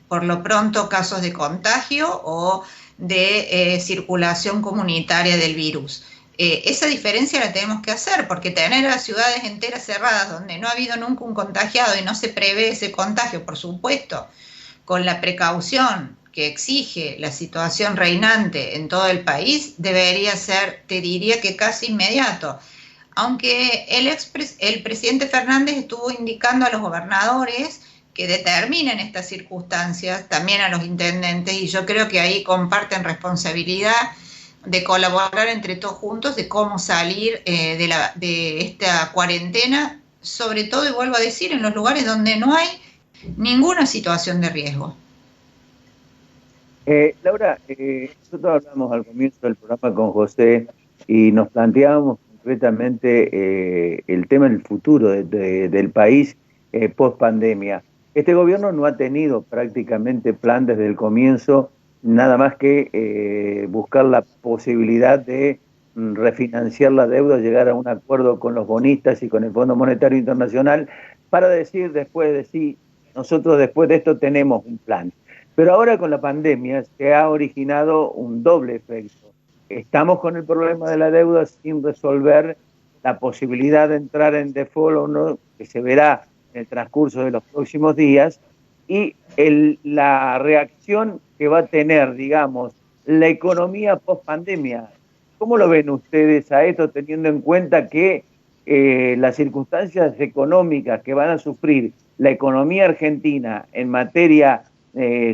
por lo pronto casos de contagio o de circulación comunitaria del virus. Esa diferencia la tenemos que hacer, porque tener a ciudades enteras cerradas donde no ha habido nunca un contagiado y no se prevé ese contagio, por supuesto, con la precaución que exige la situación reinante en todo el país, debería ser, te diría que casi inmediato. Aunque el presidente Fernández estuvo indicando a los gobernadores que determinen estas circunstancias, también a los intendentes, y yo creo que ahí comparten responsabilidad de colaborar entre todos juntos de cómo salir de esta cuarentena, sobre todo, y vuelvo a decir, en los lugares donde no hay ninguna situación de riesgo. Laura, nosotros hablamos al comienzo del programa con José y nos planteábamos concretamente el tema del futuro del país post pandemia. Este gobierno no ha tenido prácticamente plan desde el comienzo, nada más que buscar la posibilidad de refinanciar la deuda, llegar a un acuerdo con los bonistas y con el Fondo Monetario Internacional para decir después de sí, nosotros después de esto tenemos un plan. Pero ahora con la pandemia se ha originado un doble efecto. Estamos con el problema de la deuda sin resolver, la posibilidad de entrar en default o no, que se verá en el transcurso de los próximos días, y la reacción que va a tener, digamos, la economía post-pandemia. ¿Cómo lo ven ustedes a esto, teniendo en cuenta que las circunstancias económicas que van a sufrir la economía argentina en materia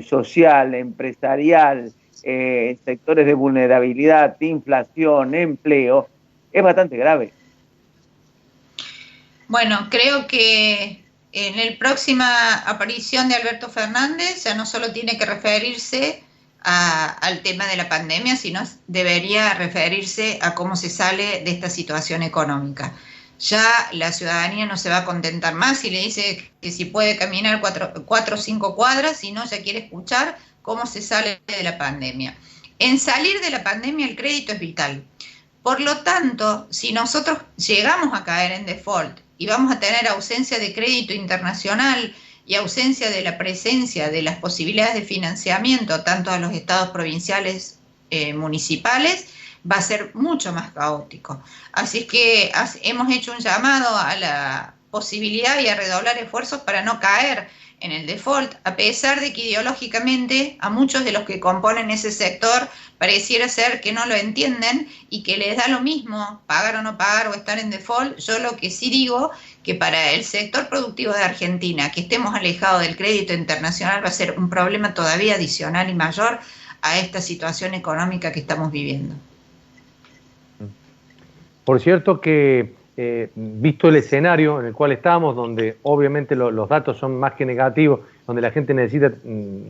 social, empresarial, sectores de vulnerabilidad, de inflación, empleo, es bastante grave? Bueno, creo que en la próxima aparición de Alberto Fernández ya no solo tiene que referirse al tema de la pandemia, sino debería referirse a cómo se sale de esta situación económica. Ya la ciudadanía no se va a contentar más si le dice que si puede caminar 4 o 5 cuadras, sino ya quiere escuchar cómo se sale de la pandemia. En salir de la pandemia el crédito es vital, Por lo tanto, si nosotros llegamos a caer en default y vamos a tener ausencia de crédito internacional y ausencia de la presencia de las posibilidades de financiamiento, tanto a los estados provinciales, municipales, va a ser mucho más caótico. Así es que hemos hecho un llamado a la posibilidad y a redoblar esfuerzos para no caer en el default, a pesar de que ideológicamente a muchos de los que componen ese sector pareciera ser que no lo entienden y que les da lo mismo pagar o no pagar o estar en default. Yo lo que sí digo que para el sector productivo de Argentina, que estemos alejados del crédito internacional va a ser un problema todavía adicional y mayor a esta situación económica que estamos viviendo. Por cierto que visto el escenario en el cual estamos, donde obviamente los datos son más que negativos, donde la gente necesita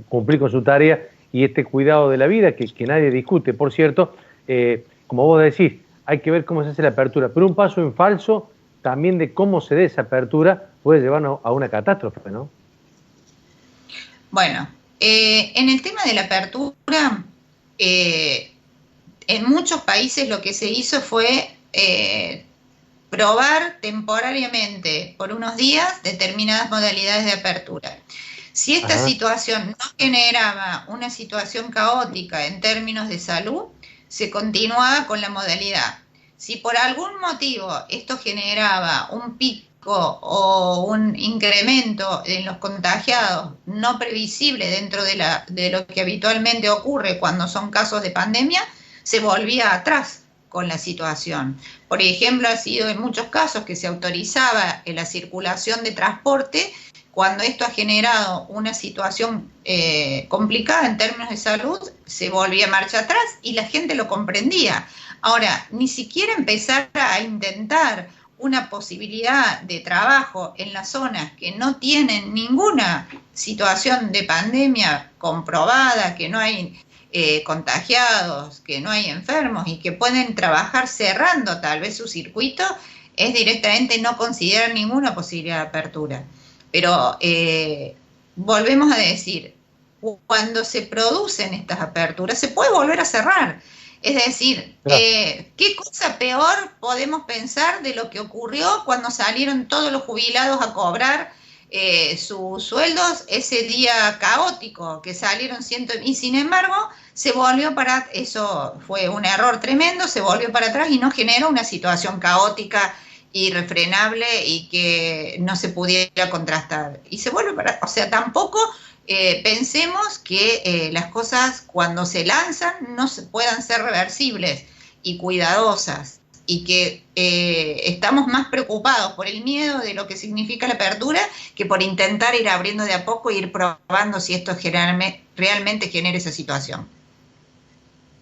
cumplir con su tarea y este cuidado de la vida que nadie discute, por cierto, como vos decís, hay que ver cómo se hace la apertura, pero un paso en falso también de cómo se dé esa apertura puede llevarnos a una catástrofe, ¿no? Bueno, en el tema de la apertura, en muchos países lo que se hizo fue probar temporariamente por unos días determinadas modalidades de apertura. Si esta situación no generaba una situación caótica en términos de salud, se continuaba con la modalidad. Si por algún motivo esto generaba un pico o un incremento en los contagiados no previsible dentro de lo que habitualmente ocurre cuando son casos de pandemia, se volvía atrás con la situación. Por ejemplo, ha sido en muchos casos que se autorizaba la circulación de transporte cuando esto ha generado una situación complicada en términos de salud, se volvía marcha atrás y la gente lo comprendía. Ahora, ni siquiera empezar a intentar una posibilidad de trabajo en las zonas que no tienen ninguna situación de pandemia comprobada, que no hay contagiados, que no hay enfermos y que pueden trabajar cerrando tal vez su circuito, es directamente no considerar ninguna posibilidad de apertura. Pero volvemos a decir, cuando se producen estas aperturas se puede volver a cerrar. Es decir, ¿qué cosa peor podemos pensar de lo que ocurrió cuando salieron todos los jubilados a cobrar sus sueldos ese día caótico que salieron y sin embargo se volvió para, eso fue un error tremendo, se volvió para atrás y no generó una situación caótica irrefrenable y que no se pudiera contrastar y se vuelve para, o sea, tampoco pensemos que las cosas cuando se lanzan no se puedan ser reversibles y cuidadosas y que estamos más preocupados por el miedo de lo que significa la apertura que por intentar ir abriendo de a poco e ir probando si esto realmente genera esa situación.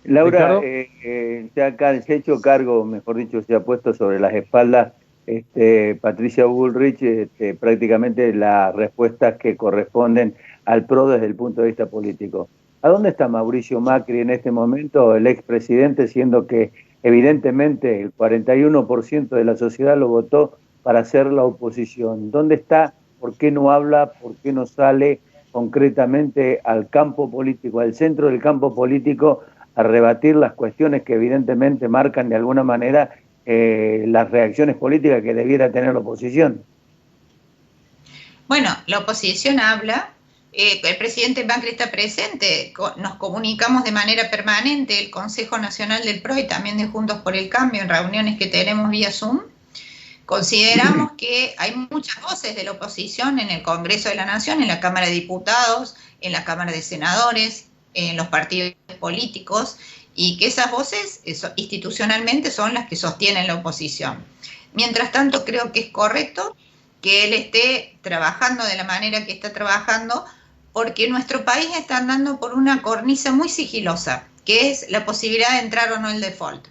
Laura, se ha hecho cargo, mejor dicho, se ha puesto sobre las espaldas Patricia Bullrich prácticamente las respuestas que corresponden al PRO desde el punto de vista político. ¿A dónde está Mauricio Macri en este momento, el expresidente, siendo que evidentemente el 41% de la sociedad lo votó para hacer la oposición? ¿Dónde está? ¿Por qué no habla? ¿Por qué no sale concretamente al campo político, al centro del campo político, a rebatir las cuestiones que evidentemente marcan de alguna manera las reacciones políticas que debiera tener la oposición? Bueno, la oposición habla, el presidente Macri está presente, nos comunicamos de manera permanente, el Consejo Nacional del PRO y también de Juntos por el Cambio en reuniones que tenemos vía Zoom. Consideramos que hay muchas voces de la oposición en el Congreso de la Nación, en la Cámara de Diputados, en la Cámara de Senadores, en los partidos políticos, y que esas voces institucionalmente son las que sostienen la oposición. Mientras tanto, creo que es correcto que él esté trabajando de la manera que está trabajando, porque nuestro país está andando por una cornisa muy sigilosa, que es la posibilidad de entrar o no el default.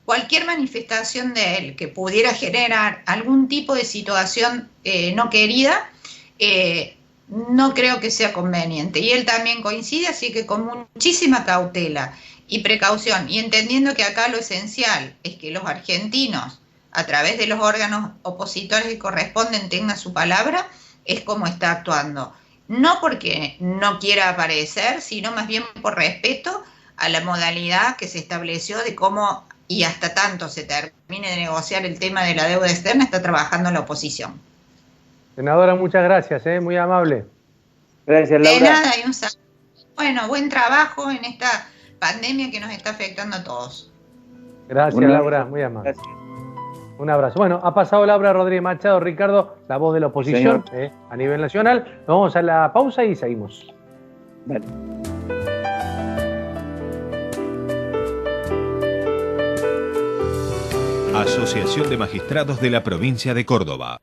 Cualquier manifestación de él que pudiera generar algún tipo de situación no querida, no creo que sea conveniente. Y él también coincide, así que con muchísima cautela y precaución, y entendiendo que acá lo esencial es que los argentinos, a través de los órganos opositores que corresponden, tengan su palabra, es como está actuando. No porque no quiera aparecer, sino más bien por respeto a la modalidad que se estableció de cómo y hasta tanto se termine de negociar el tema de la deuda externa, está trabajando la oposición. Senadora, muchas gracias, muy amable. Gracias, Laura. De nada, y un saludo. Bueno, buen trabajo en esta pandemia que nos está afectando a todos. Gracias, Laura, muy amable. Gracias. Un abrazo. Bueno, ha pasado Laura Rodríguez Machado, Ricardo, la voz de la oposición a nivel nacional. Nos vamos a la pausa y seguimos. Vale. Asociación de Magistrados de la Provincia de Córdoba.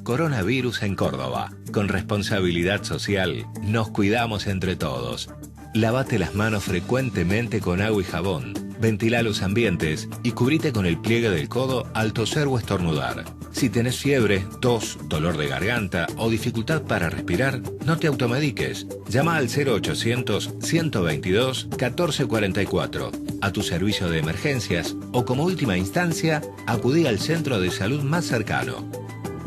Coronavirus en Córdoba. Con responsabilidad social, nos cuidamos entre todos. Lávate las manos frecuentemente con agua y jabón. Ventila los ambientes y cubrite con el pliegue del codo al toser o estornudar. Si tenés fiebre, tos, dolor de garganta o dificultad para respirar, no te automediques. Llama al 0800-122-1444 a tu servicio de emergencias o como última instancia, acudí al centro de salud más cercano.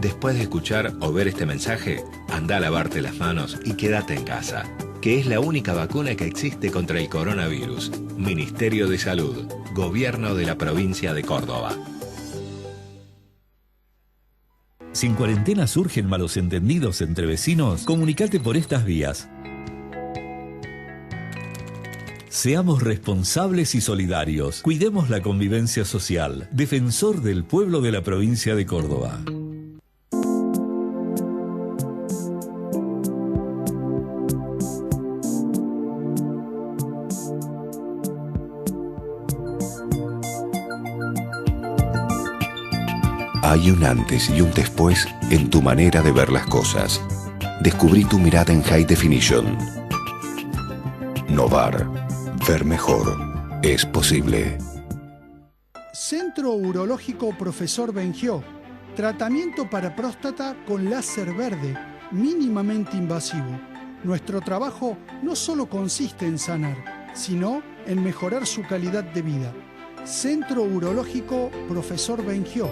Después de escuchar o ver este mensaje, anda a lavarte las manos y quédate en casa, que es la única vacuna que existe contra el coronavirus. Ministerio de Salud, Gobierno de la Provincia de Córdoba. Si en cuarentena surgen malos entendidos entre vecinos, comunicate por estas vías. Seamos responsables y solidarios. Cuidemos la convivencia social. Defensor del pueblo de la provincia de Córdoba. Hay un antes y un después en tu manera de ver las cosas. Descubrí tu mirada en High Definition. Novar. Ver mejor. Es posible. Centro Urológico Profesor Bengió. Tratamiento para próstata con láser verde, mínimamente invasivo. Nuestro trabajo no solo consiste en sanar, sino en mejorar su calidad de vida. Centro Urológico Profesor Bengió.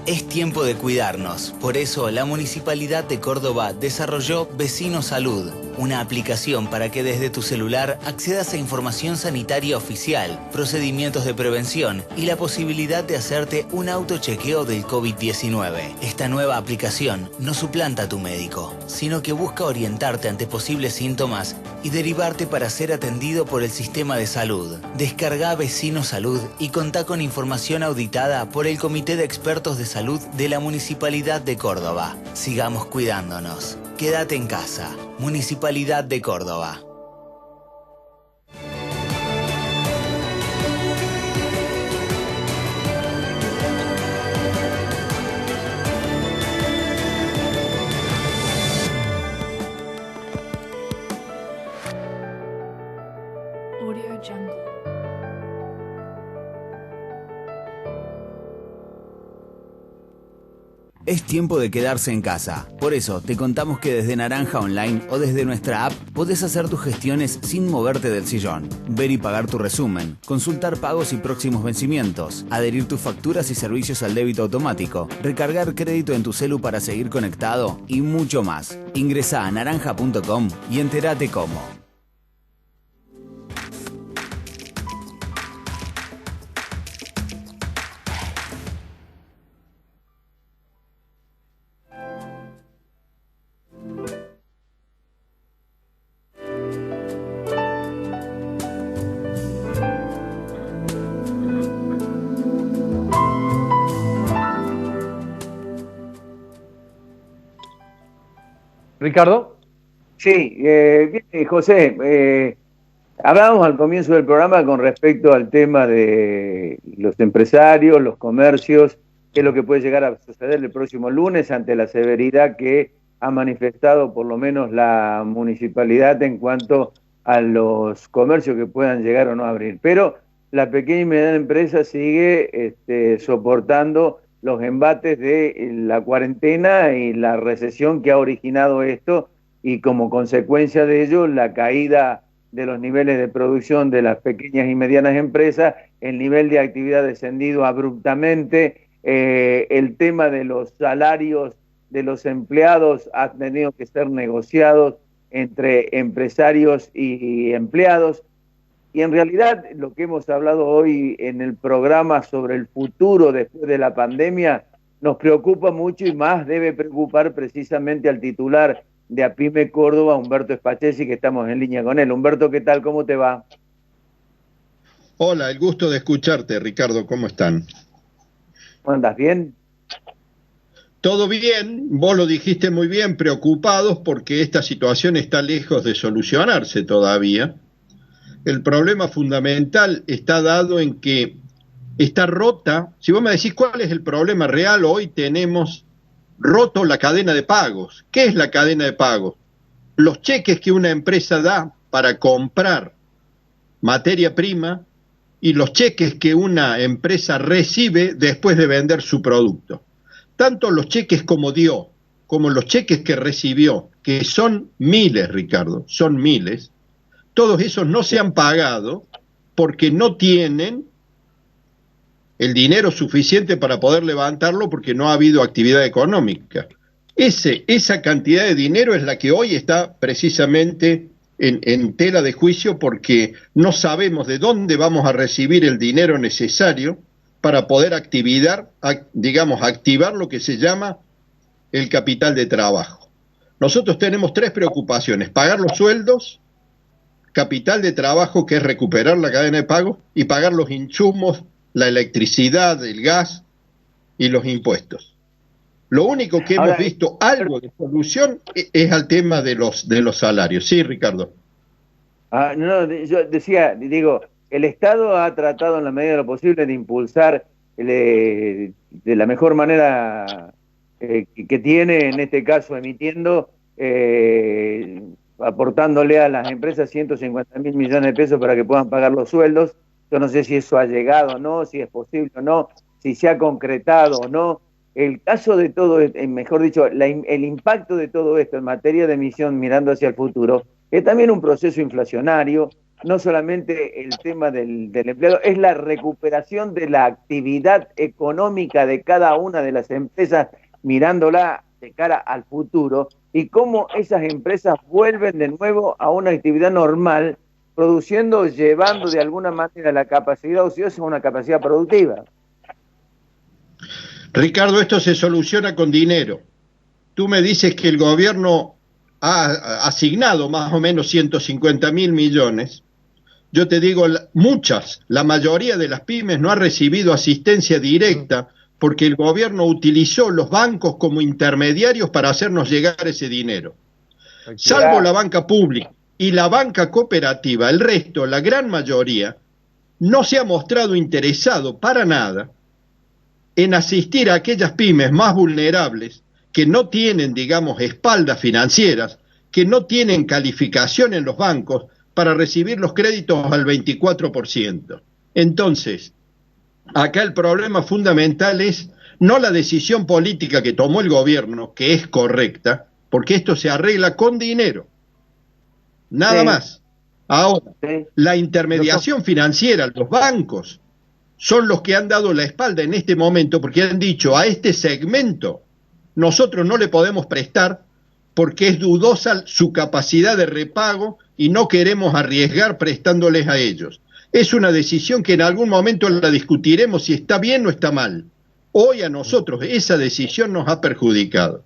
Es tiempo de cuidarnos. Por eso, la Municipalidad de Córdoba desarrolló Vecino Salud, una aplicación para que desde tu celular accedas a información sanitaria oficial, procedimientos de prevención y la posibilidad de hacerte un autochequeo del COVID-19. Esta nueva aplicación no suplanta a tu médico, sino que busca orientarte ante posibles síntomas y derivarte para ser atendido por el sistema de salud. Descarga Vecino Salud y contá con información auditada por el Comité de Expertos de Salud de la Municipalidad de Córdoba. Sigamos cuidándonos. Quédate en casa. Municipalidad de Córdoba. Audio Jungle. Es tiempo de quedarse en casa. Por eso, te contamos que desde Naranja Online o desde nuestra app podés hacer tus gestiones sin moverte del sillón. Ver y pagar tu resumen, consultar pagos y próximos vencimientos, adherir tus facturas y servicios al débito automático, recargar crédito en tu celu para seguir conectado y mucho más. Ingresá a naranja.com y entérate cómo. Ricardo. Sí, bien, José, hablábamos al comienzo del programa con respecto al tema de los empresarios, los comercios, qué es lo que puede llegar a suceder el próximo lunes ante la severidad que ha manifestado por lo menos la municipalidad en cuanto a los comercios que puedan llegar o no a abrir. Pero la pequeña y mediana empresa sigue soportando los embates de la cuarentena y la recesión que ha originado esto, y como consecuencia de ello la caída de los niveles de producción de las pequeñas y medianas empresas, el nivel de actividad descendido abruptamente, el tema de los salarios de los empleados han tenido que ser negociados entre empresarios y empleados. Y en realidad lo que hemos hablado hoy en el programa sobre el futuro después de la pandemia nos preocupa mucho y más debe preocupar precisamente al titular de APYME Córdoba, Humberto Spachesi, que estamos en línea con él. Humberto, ¿qué tal? ¿Cómo te va? Hola, el gusto de escucharte, Ricardo. ¿Cómo están? ¿Cómo andas? ¿Bien? Todo bien, vos lo dijiste muy bien, preocupados porque esta situación está lejos de solucionarse todavía. El problema fundamental está dado en que está rota. Si vos me decís cuál es el problema real, hoy tenemos roto la cadena de pagos. ¿Qué es la cadena de pagos? Los cheques que una empresa da para comprar materia prima y los cheques que una empresa recibe después de vender su producto. Tanto los cheques como dio, como los cheques que recibió, que son miles, Ricardo, son miles, todos esos no se han pagado porque no tienen el dinero suficiente para poder levantarlo porque no ha habido actividad económica. Esa cantidad de dinero es la que hoy está precisamente en tela de juicio porque no sabemos de dónde vamos a recibir el dinero necesario para poder activar lo que se llama el capital de trabajo. Nosotros tenemos tres preocupaciones: pagar los sueldos, capital de trabajo, que es recuperar la cadena de pago, y pagar los insumos, la electricidad, el gas y los impuestos. Lo único que hemos visto algo de solución es al tema de los salarios. Sí, Ricardo. Yo decía, el Estado ha tratado en la medida de lo posible de impulsar de la mejor manera que tiene, en este caso emitiendo, aportándole a las empresas 150.000 millones de pesos para que puedan pagar los sueldos. Yo no sé si eso ha llegado o no, si es posible o no, si se ha concretado o no. El caso de todo, mejor dicho, el impacto de todo esto en materia de emisión mirando hacia el futuro, es también un proceso inflacionario. No solamente el tema del empleado, es la recuperación de la actividad económica de cada una de las empresas mirándola de cara al futuro y cómo esas empresas vuelven de nuevo a una actividad normal, produciendo, llevando de alguna manera la capacidad ociosa a una capacidad productiva. Ricardo, esto se soluciona con dinero. Tú me dices que el gobierno ha asignado más o menos 150.000 millones. Yo te digo, la mayoría de las pymes no ha recibido asistencia directa porque el gobierno utilizó los bancos como intermediarios para hacernos llegar ese dinero. Salvo la banca pública y la banca cooperativa, el resto, la gran mayoría, no se ha mostrado interesado para nada en asistir a aquellas pymes más vulnerables que no tienen, espaldas financieras, que no tienen calificación en los bancos para recibir los créditos al 24%. Entonces, acá el problema fundamental es no la decisión política que tomó el gobierno, que es correcta, porque esto se arregla con dinero. Nada más. Ahora, la intermediación financiera, los bancos, son los que han dado la espalda en este momento porque han dicho a este segmento nosotros no le podemos prestar porque es dudosa su capacidad de repago y no queremos arriesgar prestándoles a ellos. Es una decisión que en algún momento la discutiremos si está bien o está mal. Hoy a nosotros esa decisión nos ha perjudicado.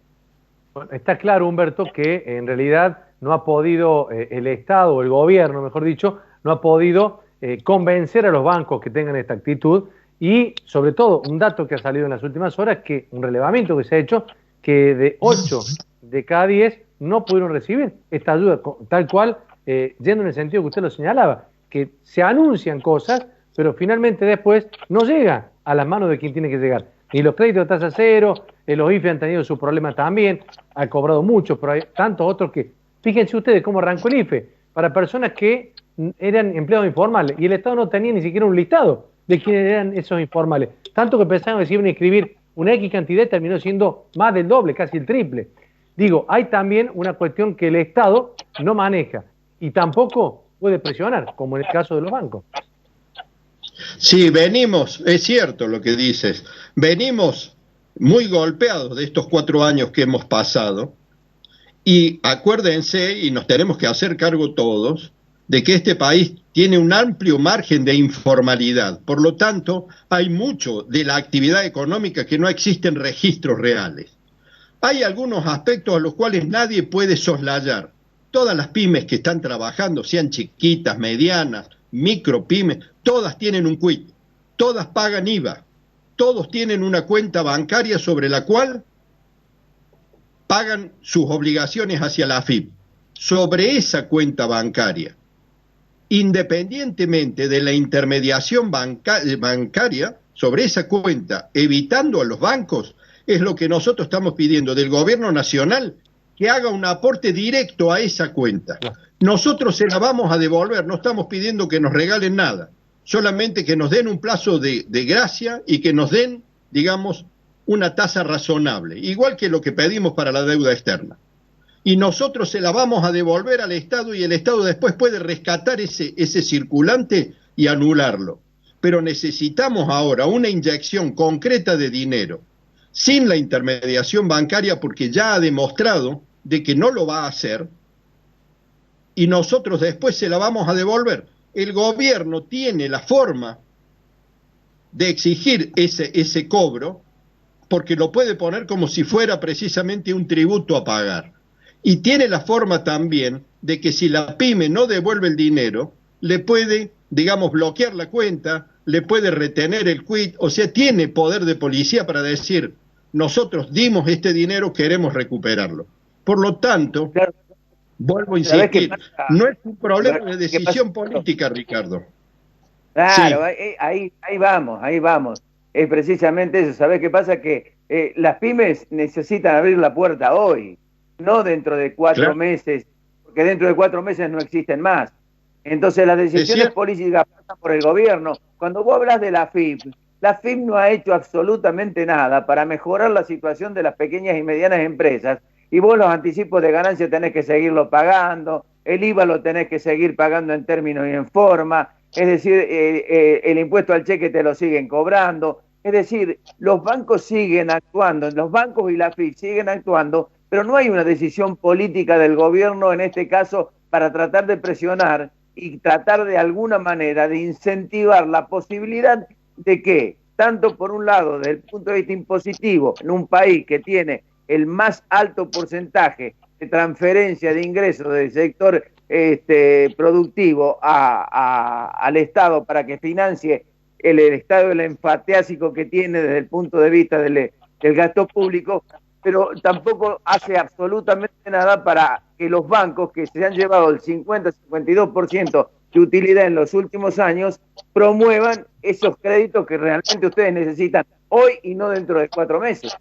Bueno, está claro, Humberto, que en realidad no ha podido el Estado, o el gobierno, mejor dicho, no ha podido convencer a los bancos que tengan esta actitud y, sobre todo, un dato que ha salido en las últimas horas, que un relevamiento que se ha hecho, que de 8 de cada 10 no pudieron recibir esta ayuda, tal cual, yendo en el sentido que usted lo señalaba, que se anuncian cosas, pero finalmente después no llega a las manos de quien tiene que llegar. Y los créditos de tasa cero, los IFE han tenido sus problemas también, ha cobrado mucho, pero hay tantos otros que, fíjense ustedes cómo arrancó el IFE, para personas que eran empleados informales, y el Estado no tenía ni siquiera un listado de quiénes eran esos informales, tanto que pensaban que se iban a inscribir una X cantidad y terminó siendo más del doble, casi el triple. Digo, hay también una cuestión que el Estado no maneja, y tampoco puede presionar, como en el caso de los bancos. Sí, venimos, es cierto lo que dices, venimos muy golpeados de estos 4 años que hemos pasado, y acuérdense, y nos tenemos que hacer cargo todos, de que este país tiene un amplio margen de informalidad. Por lo tanto, hay mucho de la actividad económica que no existen registros reales. Hay algunos aspectos a los cuales nadie puede soslayar. Todas las pymes que están trabajando, sean chiquitas, medianas, micropymes, todas tienen un quit, todas pagan IVA, todos tienen una cuenta bancaria sobre la cual pagan sus obligaciones hacia la AFIP. Sobre esa cuenta bancaria, independientemente de la intermediación bancaria, sobre esa cuenta, evitando a los bancos, es lo que nosotros estamos pidiendo del gobierno nacional, que haga un aporte directo a esa cuenta. Nosotros se la vamos a devolver, no estamos pidiendo que nos regalen nada, solamente que nos den un plazo de gracia y que nos den, digamos, una tasa razonable, igual que lo que pedimos para la deuda externa. Y nosotros se la vamos a devolver al Estado y el Estado después puede rescatar ese circulante y anularlo. Pero necesitamos ahora una inyección concreta de dinero, sin la intermediación bancaria, porque ya ha demostrado de que no lo va a hacer, y nosotros después se la vamos a devolver. El gobierno tiene la forma de exigir ese cobro, porque lo puede poner como si fuera precisamente un tributo a pagar. Y tiene la forma también de que si la pyme no devuelve el dinero, le puede, digamos, bloquear la cuenta, le puede retener el quit, o sea, tiene poder de policía para decir, nosotros dimos este dinero, queremos recuperarlo. Por lo tanto, claro, vuelvo a insistir, no es un problema de decisión política, Ricardo. Claro, sí. ahí vamos. Es precisamente eso. ¿Sabés qué pasa? Que las pymes necesitan abrir la puerta hoy, no dentro de 4 meses, porque dentro de 4 meses no existen más. Entonces las decisiones políticas pasan por el gobierno. Cuando vos hablas de la FIP no ha hecho absolutamente nada para mejorar la situación de las pequeñas y medianas empresas, y vos los anticipos de ganancia tenés que seguirlo pagando, el IVA lo tenés que seguir pagando en términos y en forma, es decir, el impuesto al cheque te lo siguen cobrando, es decir, los bancos siguen actuando, los bancos y la FIP siguen actuando, pero no hay una decisión política del gobierno en este caso para tratar de presionar y tratar de alguna manera de incentivar la posibilidad de que, tanto por un lado, desde el punto de vista impositivo, en un país que tiene el más alto porcentaje de transferencia de ingresos del sector productivo al Estado para que financie el estado del enfateásico que tiene desde el punto de vista del gasto público, pero tampoco hace absolutamente nada para que los bancos, que se han llevado el 50-52% de utilidad en los últimos años, promuevan esos créditos que realmente ustedes necesitan hoy y no dentro de 4 meses.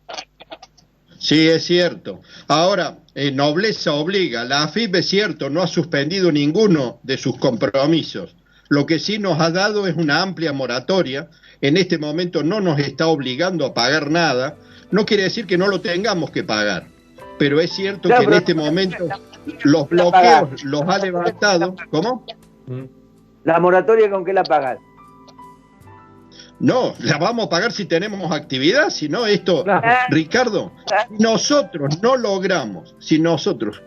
Sí, es cierto. Ahora, nobleza obliga. La AFIP, es cierto, no ha suspendido ninguno de sus compromisos. Lo que sí nos ha dado es una amplia moratoria. En este momento no nos está obligando a pagar nada. No quiere decir que no lo tengamos que pagar, pero es cierto que en este momento los bloqueos los ha levantado. ¿Cómo? ¿La moratoria con qué la pagas? No, la vamos a pagar si tenemos actividad, si no esto, Ricardo, nosotros no logramos, si nosotros,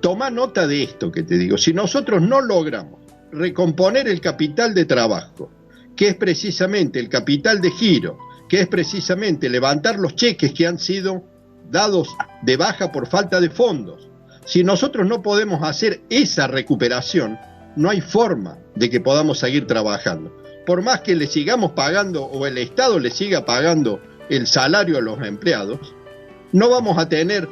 toma nota de esto que te digo, si nosotros no logramos recomponer el capital de trabajo, que es precisamente el capital de giro, que es precisamente levantar los cheques que han sido dados de baja por falta de fondos. Si nosotros no podemos hacer esa recuperación, no hay forma de que podamos seguir trabajando. Por más que le sigamos pagando o el Estado le siga pagando el salario a los empleados, no vamos a tener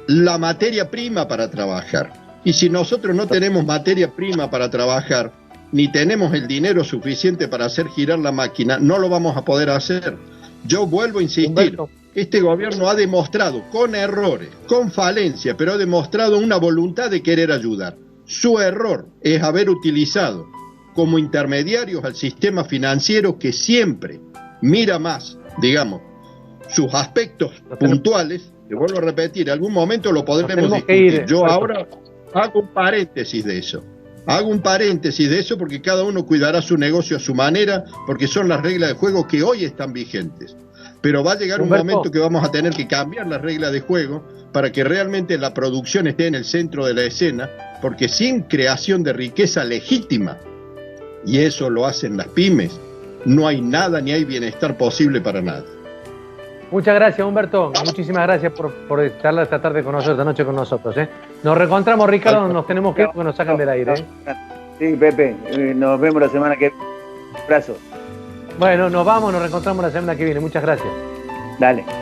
la materia prima para trabajar. Y si nosotros no tenemos materia prima para trabajar, ni tenemos el dinero suficiente para hacer girar la máquina, no lo vamos a poder hacer. Yo vuelvo a insistir, este gobierno ha demostrado con errores, con falencia, pero ha demostrado una voluntad de querer ayudar. Su error es haber utilizado como intermediarios al sistema financiero, que siempre mira más, digamos, sus aspectos puntuales. Te vuelvo a repetir, en algún momento lo podremos discutir. Yo ahora hago un paréntesis de eso. Hago un paréntesis de eso porque cada uno cuidará su negocio a su manera, porque son las reglas de juego que hoy están vigentes. Pero va a llegar Humberto, un momento que vamos a tener que cambiar las reglas de juego para que realmente la producción esté en el centro de la escena, porque sin creación de riqueza legítima, y eso lo hacen las pymes, no hay nada ni hay bienestar posible para nada. muchas gracias, Humberto. Muchísimas gracias por estar esta tarde con nosotros, esta noche con nosotros. Nos reencontramos, Ricardo, nos tenemos que ir porque nos sacan del aire. Sí, Pepe, nos vemos la semana que viene. Un abrazo. Bueno, nos vamos, nos reencontramos la semana que viene. Muchas gracias. Dale.